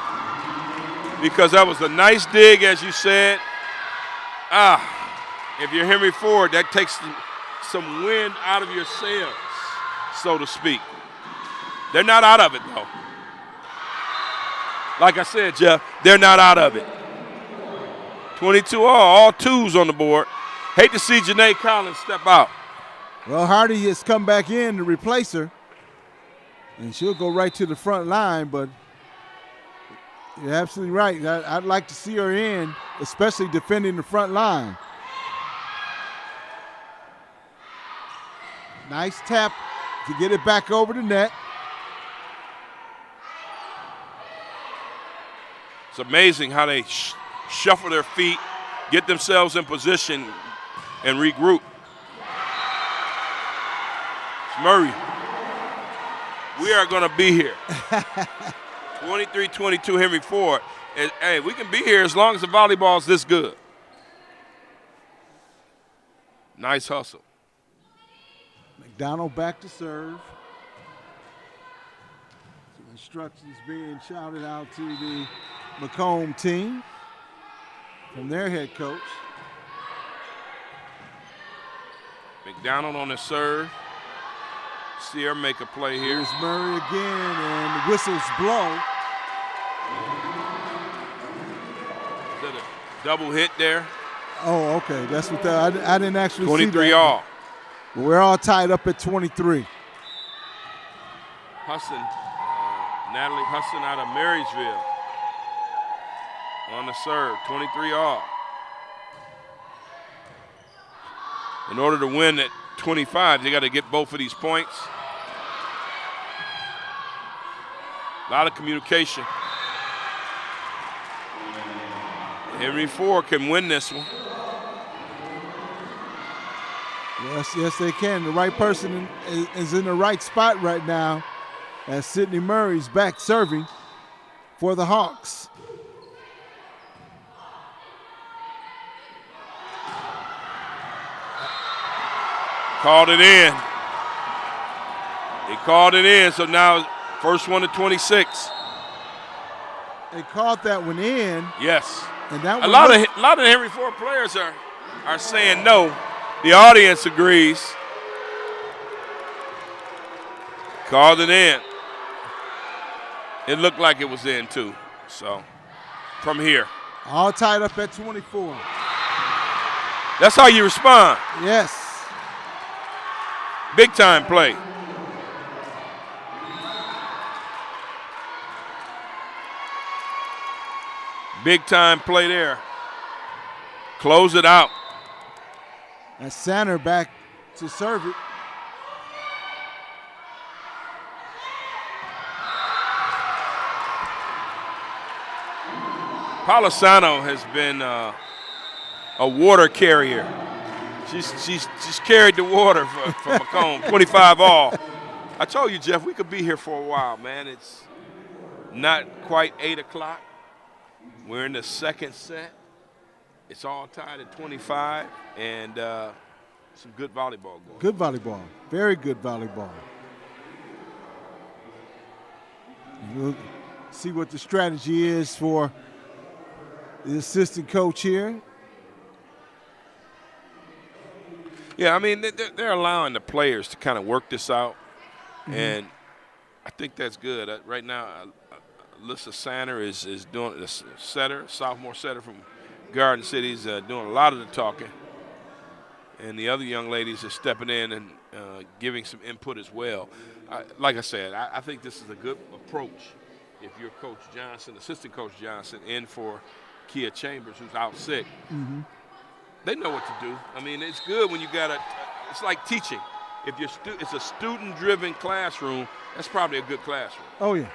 because that was a nice dig, as you said. If you're Henry Ford, that takes some wind out of your sails, so to speak. They're not out of it, though. Like I said, Jeff, they're not out of it. 22 all twos on the board. Hate to see Janae Collins step out. Well, Hardy has come back in to replace her, and she'll go right to the front line, but you're absolutely right. I'd like to see her in, especially defending the front line. Nice tap to get it back over the net. It's amazing how they shuffle their feet, get themselves in position, and regroup. It's Murray. We are going to be here. 23-22 Henry Ford. Hey, we can be here as long as the volleyball's this good. Nice hustle. McDonald back to serve. Some instructions being shouted out to the Macomb team from their head coach. McDonald on the serve. See her make a play here. Here's Murray again, and the whistles blow. Is that a double hit there? Oh, okay. That's what I didn't actually see that. 23 all. We're all tied up at 23. Husson, Natalie Husson out of Marysville on the serve, 23 all. In order to win at 25, they got to get both of these points. A lot of communication. Henry Ford can win this one. Yes, they can. The right person is in the right spot right now as Sydney Murray's back serving for the Hawks. Called it in. They called it in, so now first one to 26. They called that one in. Yes. And that a lot of the Henry Ford players are saying no. The audience agrees. Called it in. It looked like it was in too. So from here. All tied up at 24. That's how you respond. Yes. Big time play. Big time play there. Close it out. And Sander back to serve it. Palisano has been a water carrier. She's carried the water for Macomb, 25 all. I told you, Jeff, we could be here for a while, man. It's not quite 8 o'clock. We're in the second set. It's all tied at 25, and some good volleyball going. Good volleyball. Very good volleyball. We'll see what the strategy is for the assistant coach here. Yeah, I mean, they're allowing the players to kind of work this out, and I think that's good. Right now, Alyssa Sander is doing the setter, sophomore setter from Garden City, is doing a lot of the talking, and the other young ladies are stepping in and giving some input as well. Like I said, I think this is a good approach if you're Coach Johnson, Assistant Coach Johnson, in for Kia Chambers, who's out sick. They know what to do. I mean, it's good when you got it's like teaching. If it's a student-driven classroom, that's probably a good classroom. Oh, yeah.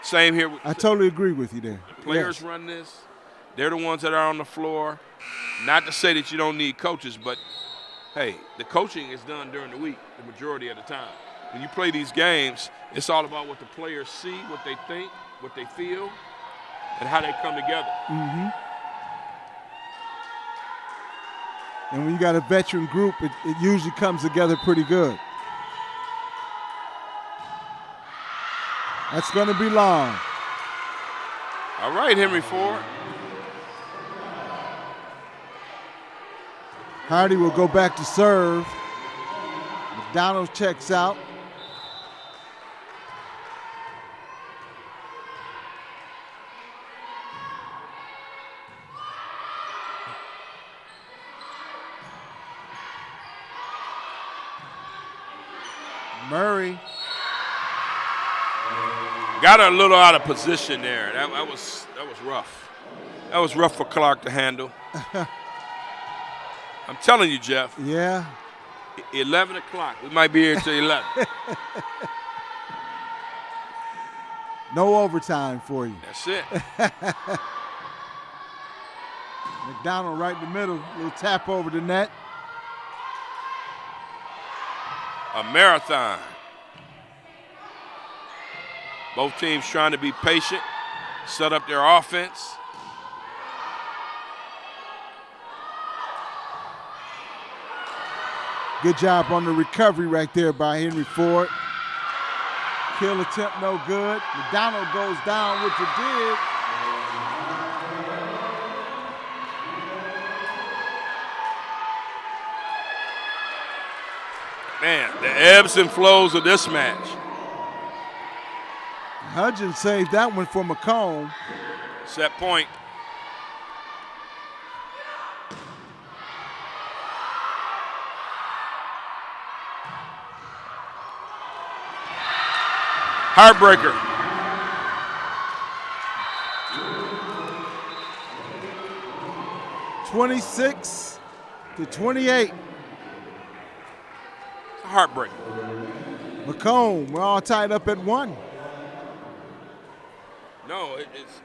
Same here. I totally agree with you there. Players run this. They're the ones that are on the floor. Not to say that you don't need coaches, but, hey, the coaching is done during the week the majority of the time. When you play these games, it's all about what the players see, what they think, what they feel, and how they come together. Mm-hmm. And when you got a veteran group, it usually comes together pretty good. That's going to be long. All right, Henry Ford. Hardy will go back to serve. McDonald checks out. Murray. Got her a little out of position there. That was rough. That was rough for Clark to handle. I'm telling you, Jeff. Yeah. 11 o'clock. We might be here until 11. No overtime for you. That's it. McDonald right in the middle. Little tap over the net. A marathon. Both teams trying to be patient, set up their offense. Good job on the recovery right there by Henry Ford. Kill attempt no good. McDonald goes down with the dig. Man, the ebbs and flows of this match. Hudgens saved that one for Macomb. Set point. Heartbreaker. (26-28). Heartbreaker. Macomb, we're all tied up at 1. No, it's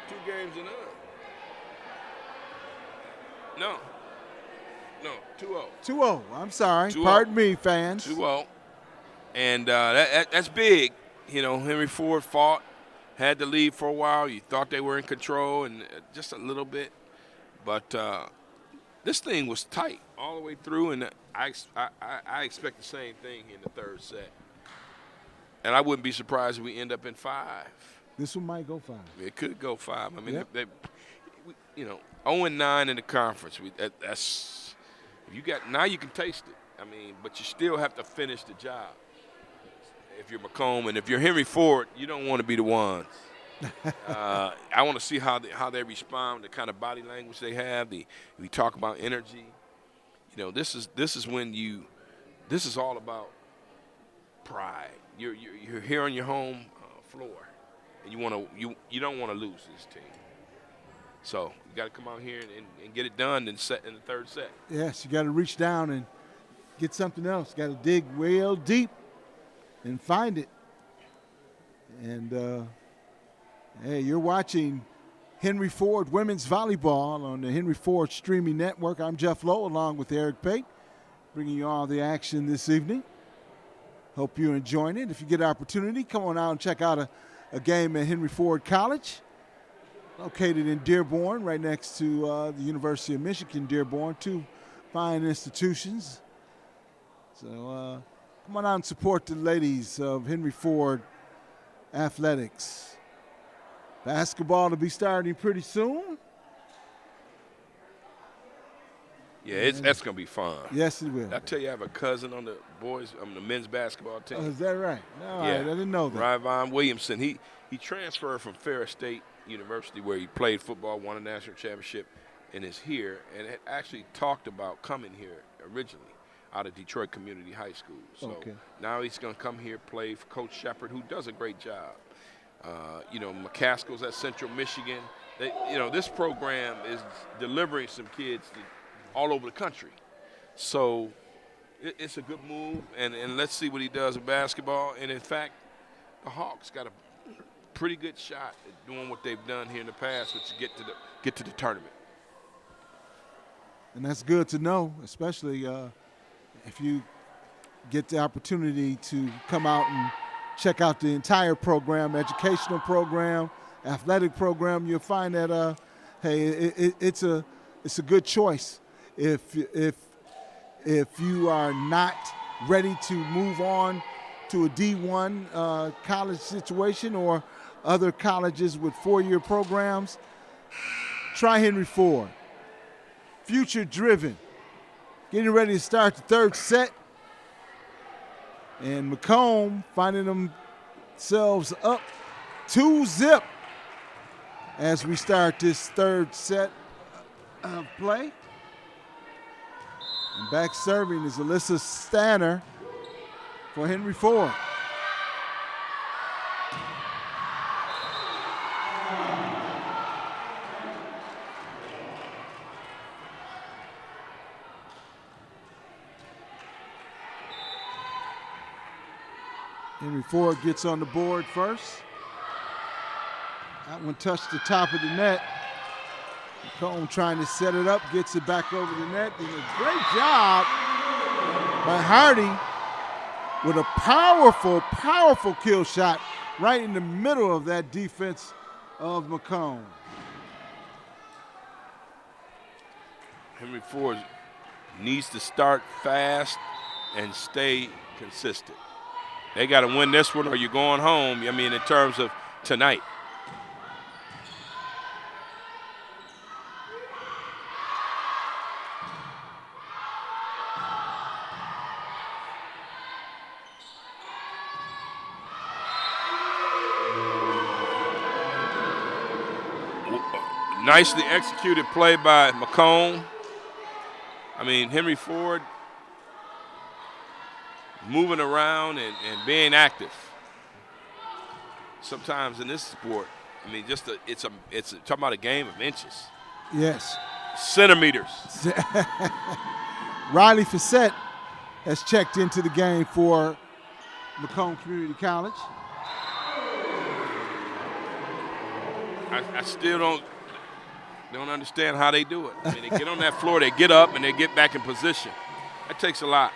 2 games and none. No, 2-0. 2-0, I'm sorry. 2-0. Pardon me, fans. 2-0. And that's big. You know, Henry Ford fought, had the lead for a while. You thought they were in control and just a little bit. But this thing was tight all the way through, and I expect the same thing in the third set. And I wouldn't be surprised if we end up in 5. This one might go 5. It could go 5. I mean, Yep. they 0-9 in the conference. That's you got now. You can taste it. I mean, but you still have to finish the job. If you're Macomb and if you're Henry Ford, you don't want to be the ones. I want to see how they respond, the kind of body language they have. We talk about energy. You know, this is when this is all about pride. You're here on your home floor, and you don't want to lose this team. So you got to come out here and get it done in the third set. Yes, you got to reach down and get something else. Got to dig real deep and find it. And hey, you're watching Henry Ford Women's Volleyball on the Henry Ford Streaming Network. I'm Jeff Lowe along with Eric Pate, bringing you all the action this evening. Hope you're enjoying it. If you get an opportunity, come on out and check out a game at Henry Ford College, located in Dearborn, right next to the University of Michigan, Dearborn, 2 fine institutions. So come on out and support the ladies of Henry Ford Athletics. Basketball to be starting pretty soon. Yeah, that's going to be fun. Yes, it will. I tell you, I have a cousin on the the men's basketball team. Oh, is that right? No, yeah. I didn't know that. Ryvon Williamson. He transferred from Ferris State University, where he played football, won a national championship, and is here, and had actually talked about coming here originally out of Detroit Community High School. So now he's going to come here, play for Coach Shepard, who does a great job. McCaskill's at Central Michigan. This program is delivering some kids all over the country. So it's a good move, and let's see what he does with basketball. And, in fact, the Hawks got a pretty good shot at doing what they've done here in the past, which is get to the tournament. And that's good to know, especially if you get the opportunity to come out and check out the entire program, educational program, athletic program. You'll find that, hey, it's a good choice if you are not ready to move on to a D1 college situation or other colleges with 4-year programs. Try Henry Ford. Future driven. Getting ready to start the third set. And Macomb finding themselves up 2-0 as we start this third set of play. And back serving is Alyssa Stanner for Henry Ford. Henry Ford gets on the board first. That one touched the top of the net. Macomb trying to set it up, gets it back over the net. And a great job by Hardy with a powerful, powerful kill shot right in the middle of that defense of Macomb. Henry Ford needs to start fast and stay consistent. They got to win this one or you're going home, I mean, in terms of tonight. Nicely executed play by Macomb. I mean, Henry Ford moving around and being active. Sometimes in this sport, I mean, it's talking about a game of inches. Yes. Centimeters. Riley Fassett has checked into the game for Macomb Community College. I still don't understand how they do it. I mean, they get on that floor, they get up, and they get back in position. That takes a lot.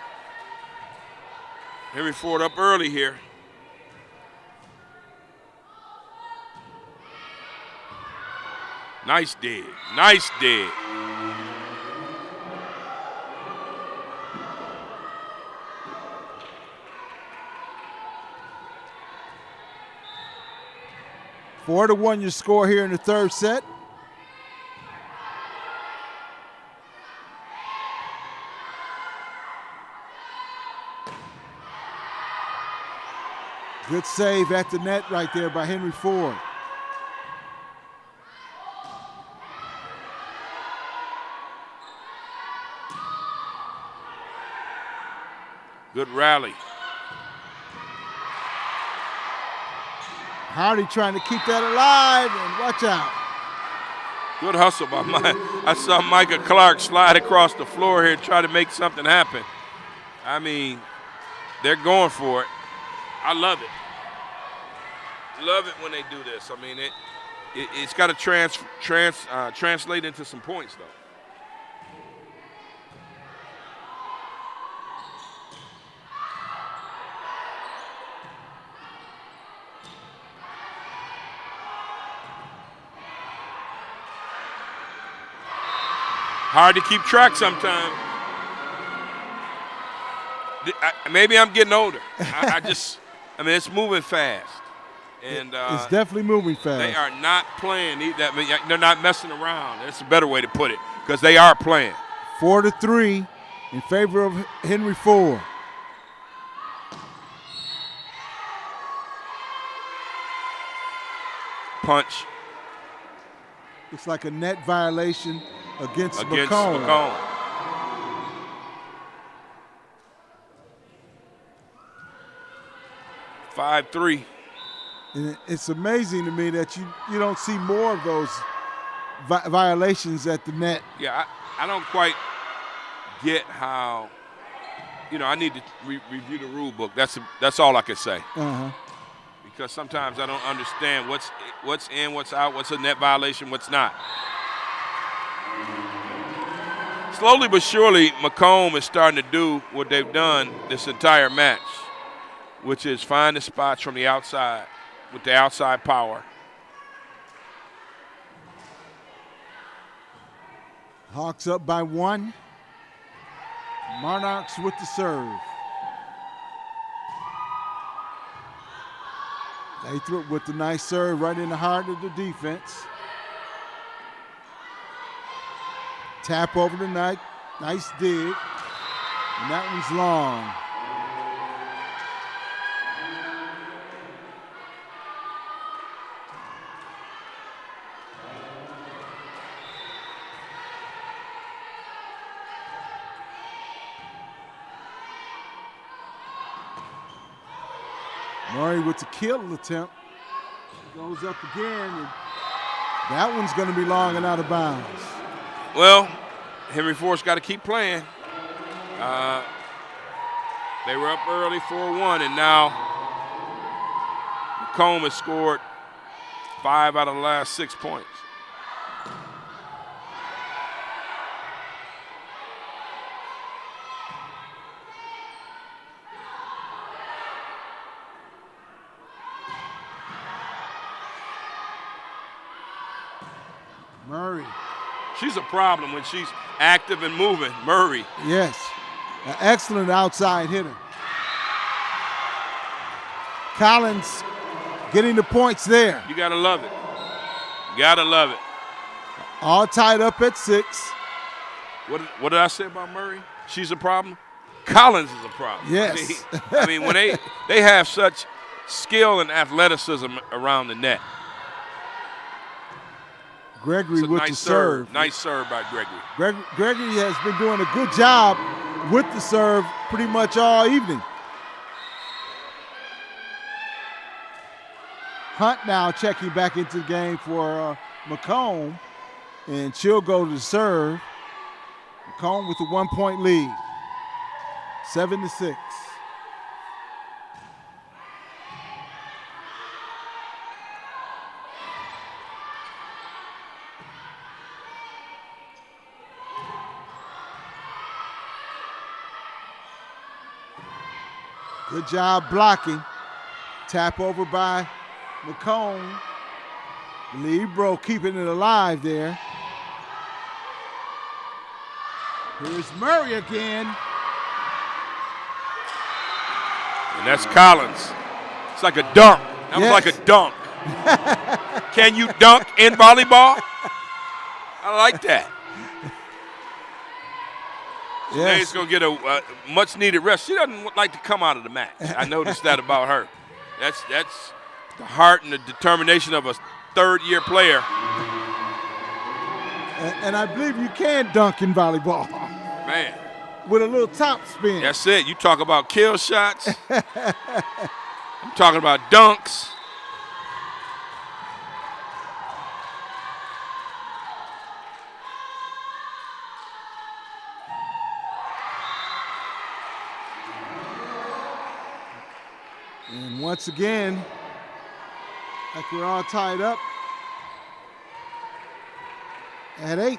Henry Ford up early here. Nice dig. Nice dig. Four to one your score here in the third set. Good save at the net right there by Henry Ford. Good rally. Hardy trying to keep that alive, and watch out. Good hustle by Mike. I saw Micah Clark slide across the floor here and try to make something happen. I mean, they're going for it. I love it. Love it when they do this. I mean, it's got to translate into some points, though. Hard to keep track sometimes. Maybe I'm getting older. I mean, it's moving fast. And it's definitely moving fast. They are not playing. They're not messing around. That's a better way to put it, because they are playing. 4-3 in favor of Henry Ford. Punch. Looks like a net violation against Macomb. 5-3. And it's amazing to me that you don't see more of those violations at the net. Yeah, I don't quite get how, I need to review the rule book. That's all I can say. Uh-huh. because sometimes I don't understand what's in, what's out, what's a net violation, what's not. Slowly but surely, Macomb is starting to do what they've done this entire match, which is find the spots from the outside with the outside power. Hawks up by 1. Monarchs with the serve. Lathrop with the nice serve right in the heart of the defense. Tap over the night. Nice dig. And that one's long. Murray with the kill attempt. Goes up again, and that one's going to be long and out of bounds. Well, Henry Ford's got to keep playing. They were up early 4-1, and now Macomb has scored 5 out of the last 6 points. Murray. She's a problem when she's active and moving. Murray. Yes, an excellent outside hitter. Collins getting the points there. You gotta love it. Gotta love it. All tied up at 6. What did I say about Murray? She's a problem. Collins is a problem. Yes. I mean when they have such skill and athleticism around the net. Gregory with nice the serve. Nice serve by Gregory. Gregory has been doing a good job with the serve pretty much all evening. Hunt now checking back into the game for Macomb, and she'll go to the serve. Macomb with a 1-point lead, 7-6. Good job blocking. Tap over by Macomb. Libro keeping it alive there. Here's Murray again. And that's Collins. It's like a dunk. That was like a dunk. Can you dunk in volleyball? I like that. Yes. She's going to get a much-needed rest. She doesn't like to come out of the match. I noticed that about her. That's the heart and the determination of a third-year player. And I believe you can dunk in volleyball. Man. With a little top spin. That's it. You talk about kill shots. I'm talking about dunks. And once again, like we're all tied up at 8.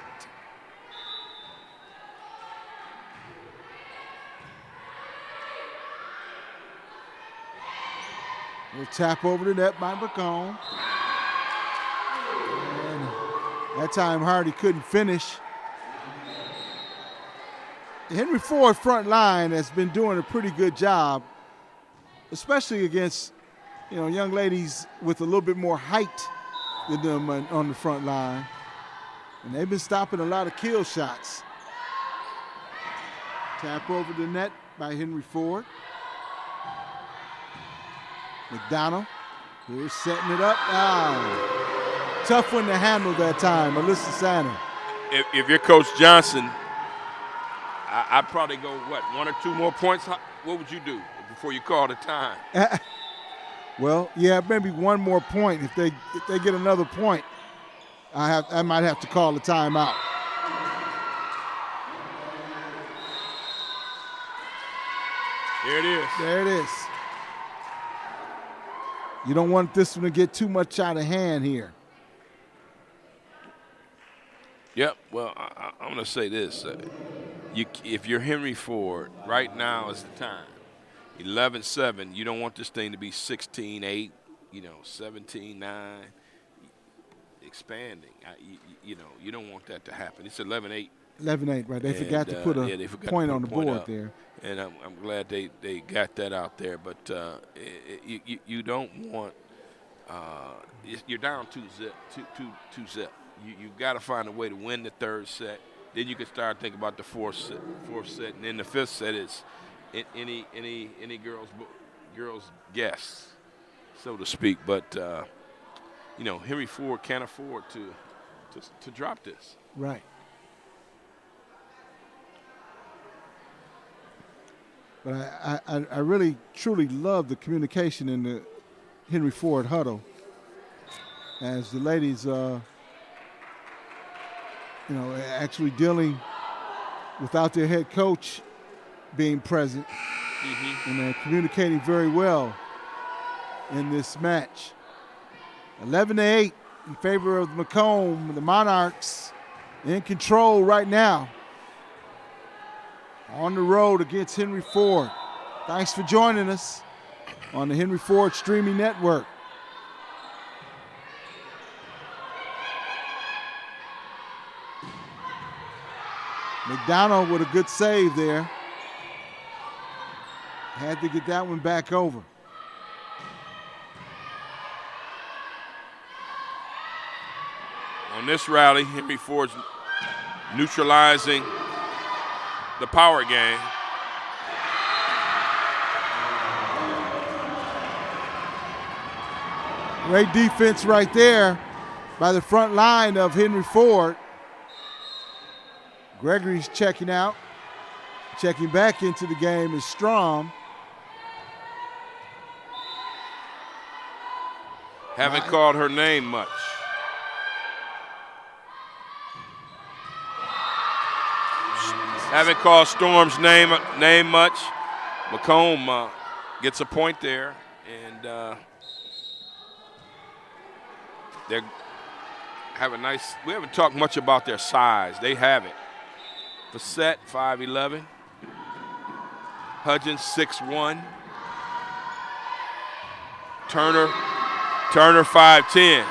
We'll tap over the net by Macomb. And that time Hardy couldn't finish. The Henry Ford front line has been doing a pretty good job, especially against, young ladies with a little bit more height than them on the front line. And they've been stopping a lot of kill shots. Tap over the net by Henry Ford. McDonald, here's setting it up. Tough one to handle that time, Alyssa Sander. If you're Coach Johnson, I'd probably go, 1 or 2 more points? What would you do before you call the time? Well, yeah, maybe 1 more point. If they get another point, I might have to call the timeout. There it is. There it is. You don't want this one to get too much out of hand here. Yep. Well, I'm going to say this. If you're Henry Ford, right now is the time. 11-7. You don't want this thing to be 16-8. 17-9. Expanding. You don't want that to happen. It's 11-8. 11-8, right? They forgot to put a point on the board there. And I'm glad they got that out there. But you don't want you're down 2-zip. You got to find a way to win the third set. Then you can start thinking about the fourth set, and then the fifth set is any girls guess, so to speak. But Henry Ford can't afford to drop this. Right. But I really, truly love the communication in the Henry Ford huddle as the ladies, actually dealing without their head coach being present. Mm-hmm. And they're communicating very well in this match. 11-8 in favor of Macomb. The Monarchs in control right now. On the road against Henry Ford. Thanks for joining us on the Henry Ford Streaming Network. McDonald with a good save there. Had to get that one back over. On this rally, Henry Ford's neutralizing the power game. Great defense right there by the front line of Henry Ford. Gregory's checking out. Checking back into the game is Strom. Haven't called her name much. Haven't called Storm's name much. Macomb gets a point there, and they have a nice. We haven't talked much about their size. They have it. Facette 5'11". Hudgens 6'1". Turner 5'10".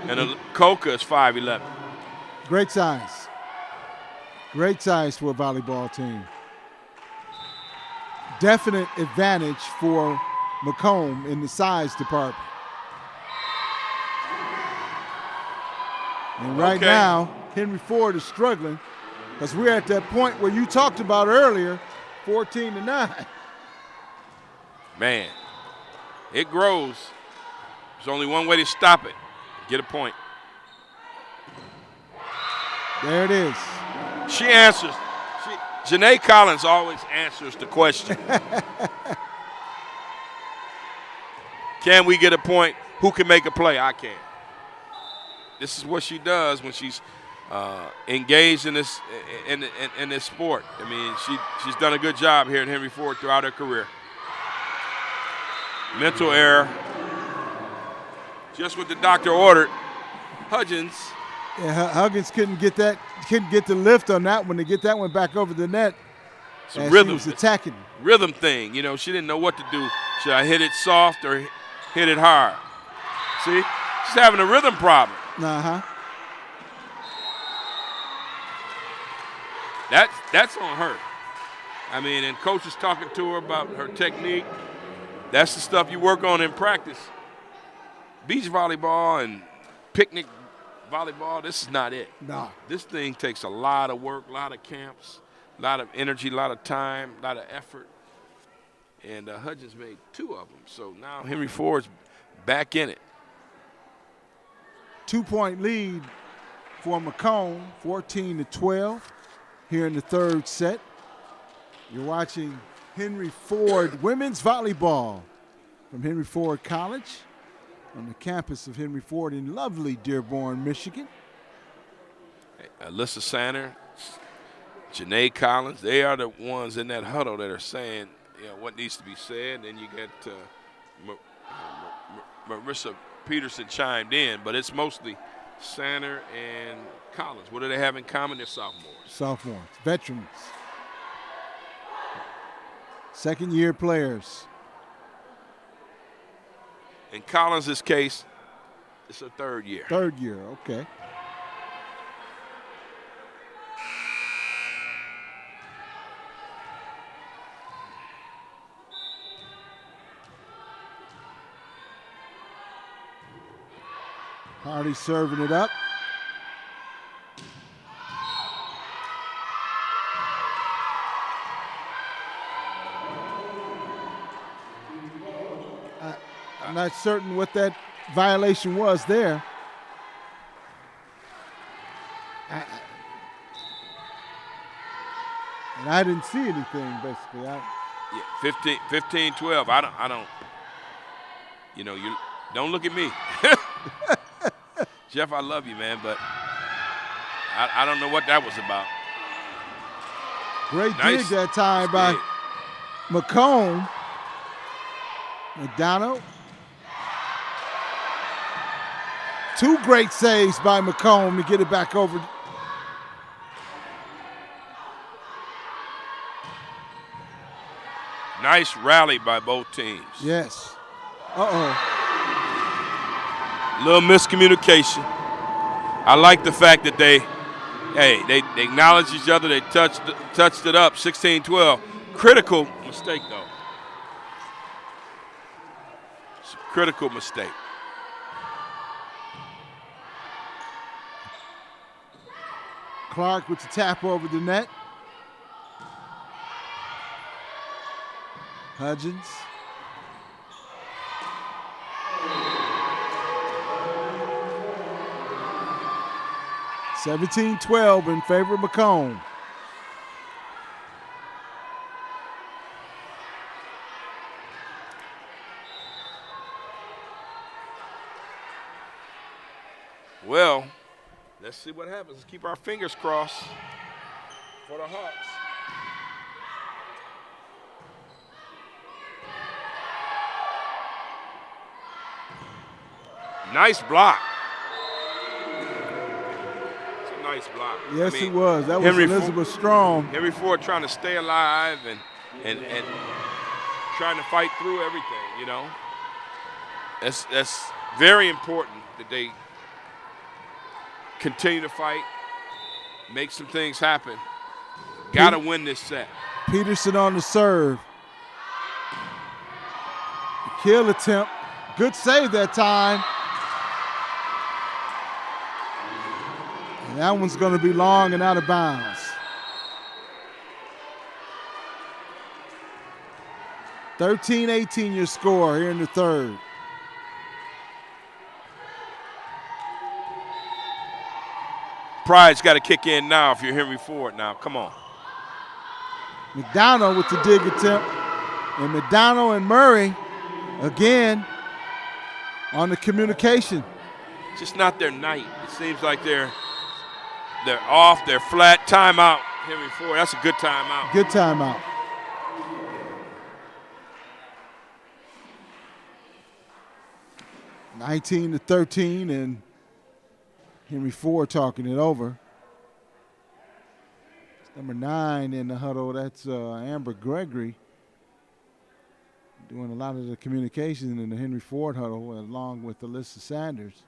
And Coca is 5'11". Great size. Great size for a volleyball team. Definite advantage for Macomb in the size department. And right now, Henry Ford is struggling because we're at that point where you talked about earlier, 14-9. Man, it grows. There's only one way to stop it. Get a point. There it is. She answers. Janae Collins always answers the question. Can we get a point? Who can make a play? I can. This is what she does when she's engaged in this in this sport. I mean, she's done a good job here at Henry Ford throughout her career. Mental error. Just what the doctor ordered. Hudgens. Yeah, Huggins couldn't get the lift on that one to get that one back over the net. As rhythm. She was attacking. Rhythm thing. She didn't know what to do. Should I hit it soft or hit it hard? See? She's having a rhythm problem. Uh-huh. That's on her. I mean, and coach is talking to her about her technique. That's the stuff you work on in practice. Beach volleyball and picnic volleyball, this is not it. No. This thing takes a lot of work, a lot of camps, a lot of energy, a lot of time, a lot of effort. And Hudgens made 2 of them. So now Henry Ford's back in it. 2-point lead for Macomb, 14-12 here in the third set. You're watching Henry Ford women's volleyball from Henry Ford College on the campus of Henry Ford in lovely Dearborn, Michigan. Alyssa Sander, Janae Collins, they are the ones in that huddle that are saying, what needs to be said. Then you get Marissa Peterson chimed in, but it's mostly Sander and Collins. What do they have in common? They're sophomores. Sophomores, veterans, second-year players. In Collins' case, it's a third year. Third year, okay. Hardy serving it up. I'm not certain what that violation was there. And I didn't see anything, basically. Yeah, 15-12. I don't. You don't look at me. Jeff, I love you, man, but I don't know what that was about. Great dig that time by Macomb. McDonald. Two great saves by Macomb to get it back over. Nice rally by both teams. Yes. Little miscommunication. I like the fact that they acknowledged each other. They touched it up. 16-12. Critical mistake though. It's a critical mistake. Clark with the tap over the net. Hudgens. (17-12) in favor of Macomb. Well, let's see what happens. Let's keep our fingers crossed for the Hawks. Nice block. It's a nice block. Yes, it was. That was Elizabeth Strong. Henry Ford trying to stay alive and trying to fight through everything, That's very important that they continue to fight, make some things happen. Got to win this set. Peterson on the serve. The kill attempt. Good save that time. And that one's going to be long and out of bounds. 13-18 your score here in the third. Pride's got to kick in now if you're Henry Ford now. Come on. McDonald with the dig attempt. And McDonald and Murray again on the communication. Just not their night. It seems like they're off, they're flat. Timeout, Henry Ford. That's a good timeout. Good timeout. (19-13) and Henry Ford talking it over. It's number 9 in the huddle. That's Amber Gregory doing a lot of the communication in the Henry Ford huddle along with Alyssa Sanders.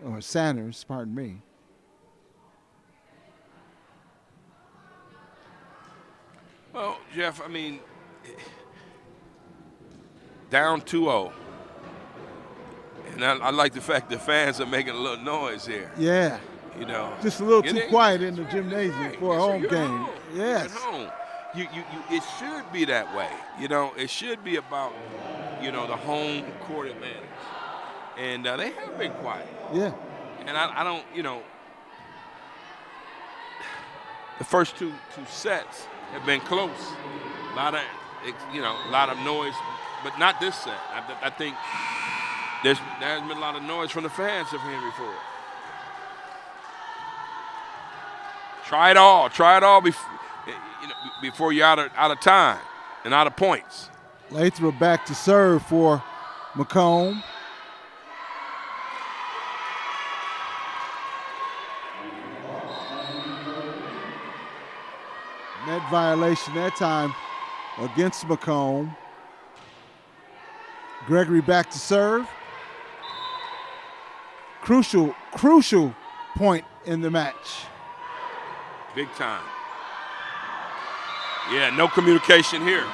Or Sanders, pardon me. Well, Jeff, down 2-0. And I like the fact the fans are making a little noise here. Yeah. Just a little too quiet in the gymnasium for a home game. Home. Yes. At home. It should be that way. It should be about, the home court advantage. And they have been quiet. Yeah. And I don't, the first two sets have been close. A lot of noise, but not this set. I think there's been a lot of noise from the fans of Henry Ford. Try it all before you're out of time. and out of points. Lathrop back to serve for Macomb. Net violation that time against Macomb. Gregory back to serve. Crucial point in the match. Big time. Yeah, no communication here.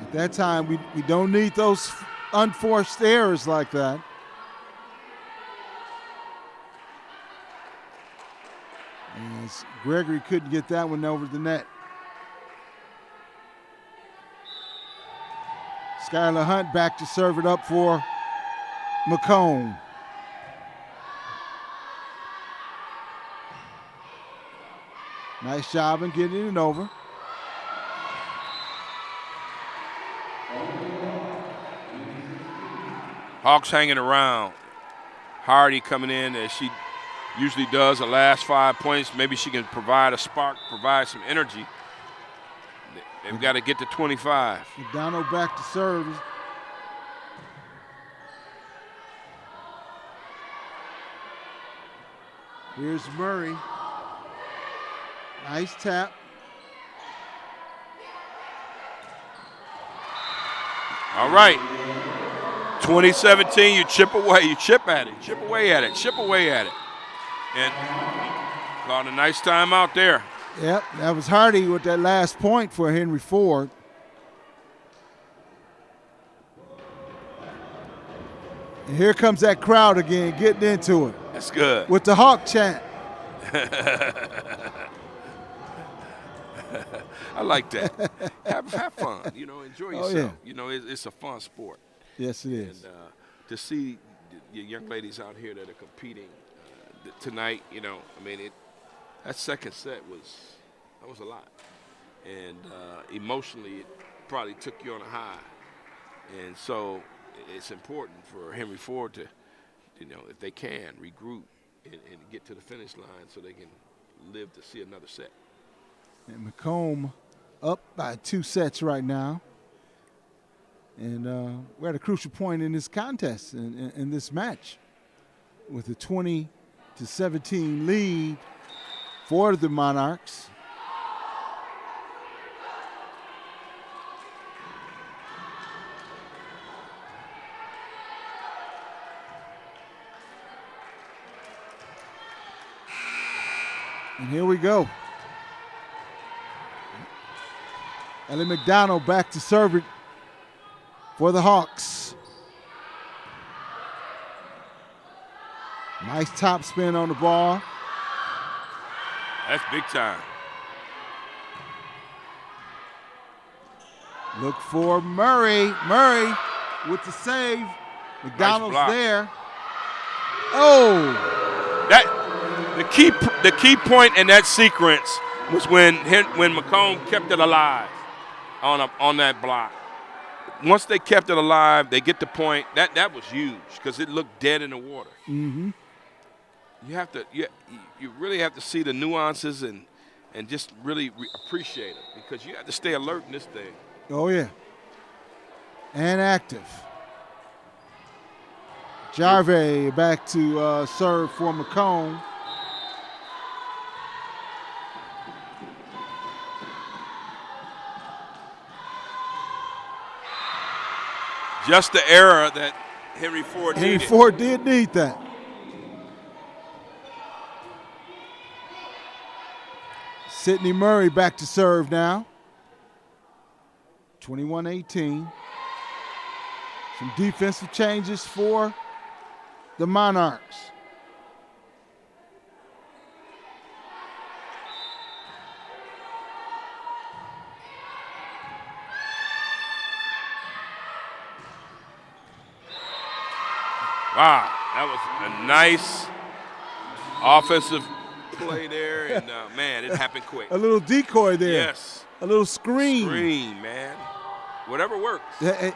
At that time, we don't need those unforced errors like that. As Gregory couldn't get that one over the net. Skylar Hunt back to serve it up for Macomb. Nice job in getting it over. Hawks hanging around. Hardy coming in as she usually does the last 5 points. Maybe she can provide a spark, provide some energy. They've got to get to 25. McDonald back to serve. Here's Murray. Nice tap. All right. 2017, you chip away, you chip at it, chip away at it, chip away at it. And got a nice time out there. Yep, that was Hardy with that last point for Henry Ford. And here comes that crowd again, getting into it. That's good. With the Hawk chant. I like that. Have fun, enjoy yourself. Yeah. It's a fun sport. Yes, it is. And to see the young ladies out here that are competing tonight, that second set was a lot. And emotionally, it probably took you on a high. And so it's important for Henry Ford to, if they can, regroup and get to the finish line so they can live to see another set. And Macomb up by 2 sets right now. And we're at a crucial point in this contest, in this match, with a 20-17 lead for the Monarchs. And here we go. Ellie McDonald back to serve it for the Hawks. Nice top spin on the ball. That's big time. Look for Murray. Murray with the save. McDonald's nice there. Oh! The key point in that sequence was when Macomb kept it alive on that block. Once they kept it alive, they get the point. That was huge because it looked dead in the water. Mm-hmm. You really have to see the nuances and just really appreciate it because you have to stay alert in this thing. Oh, yeah. And active. Jarve back to serve for Macomb. Just the error that Henry Ford needed. Henry Ford did need that. Sydney Murray back to serve now. 21-18. Some defensive changes for the Monarchs. Wow, that was a nice offensive play there, and man, it happened quick. A little decoy there. Yes. A little screen. Screen, man. Whatever works. Yeah,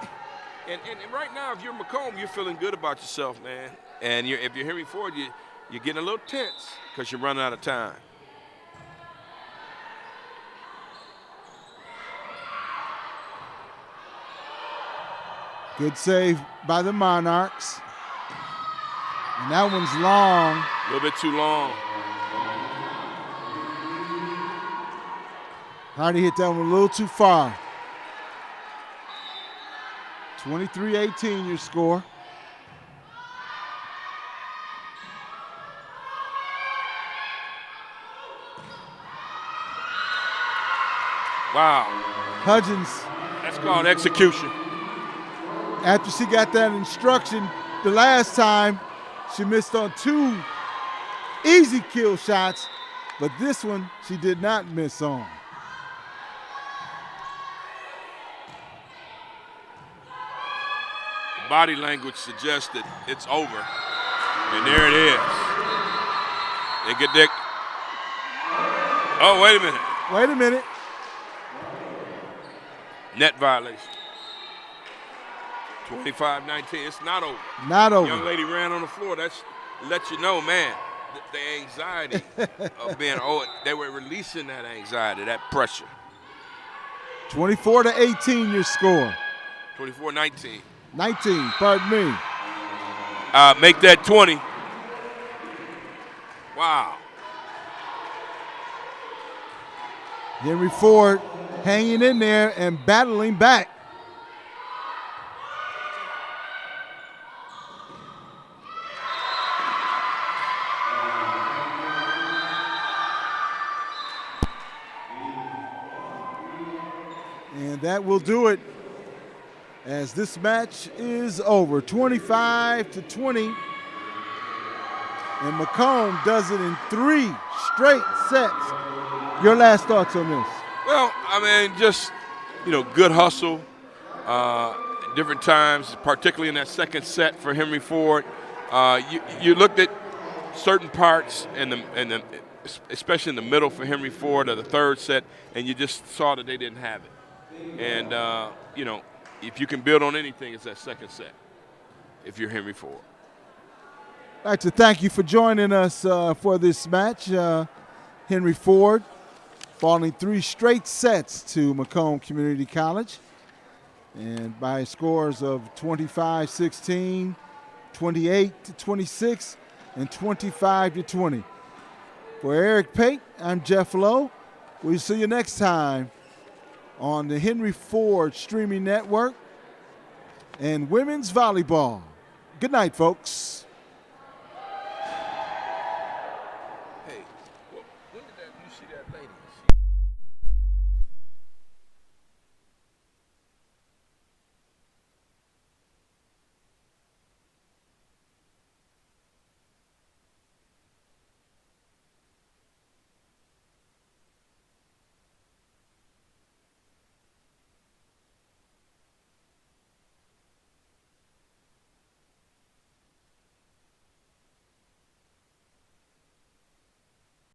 And right now, if you're Macomb, you're feeling good about yourself, man. And if you're Henry Ford, you're getting a little tense because you're running out of time. Good save by the Monarchs. And that one's long. A little bit too long. Hardy hit that one a little too far. 23-18 your score. Wow. Hudgens. That's called execution. After she got that instruction the last time, she missed on 2 easy kill shots, but this one she did not miss on. Body language suggests that it's over. And there it is. They get Dick. Oh, wait a minute. Wait a minute. Net violation. 25-19. It's not over. Not over. Young lady ran on the floor. That's let you know, man, the anxiety of being, they were releasing that anxiety, that pressure. 24-18 your score. 24-19. 19, pardon me. Make that 20. Wow. Henry Ford hanging in there and battling back. And that will do it as this match is over, 25-20. And Macomb does it in 3 straight sets. Your last thoughts on this? Well, I mean, just, good hustle. Different times, particularly in that second set for Henry Ford. You looked at certain parts, especially in the middle for Henry Ford of the third set, and you just saw that they didn't have it. And, if you can build on anything, it's that second set if you're Henry Ford. I'd like to thank you for joining us for this match. Henry Ford falling 3 straight sets to Macomb Community College, and by scores of 25-16, 28-26, and 25-20. For Eric Pate, I'm Jeff Lowe. We'll see you next time on the Henry Ford Streaming Network and Women's Volleyball. Good night, folks.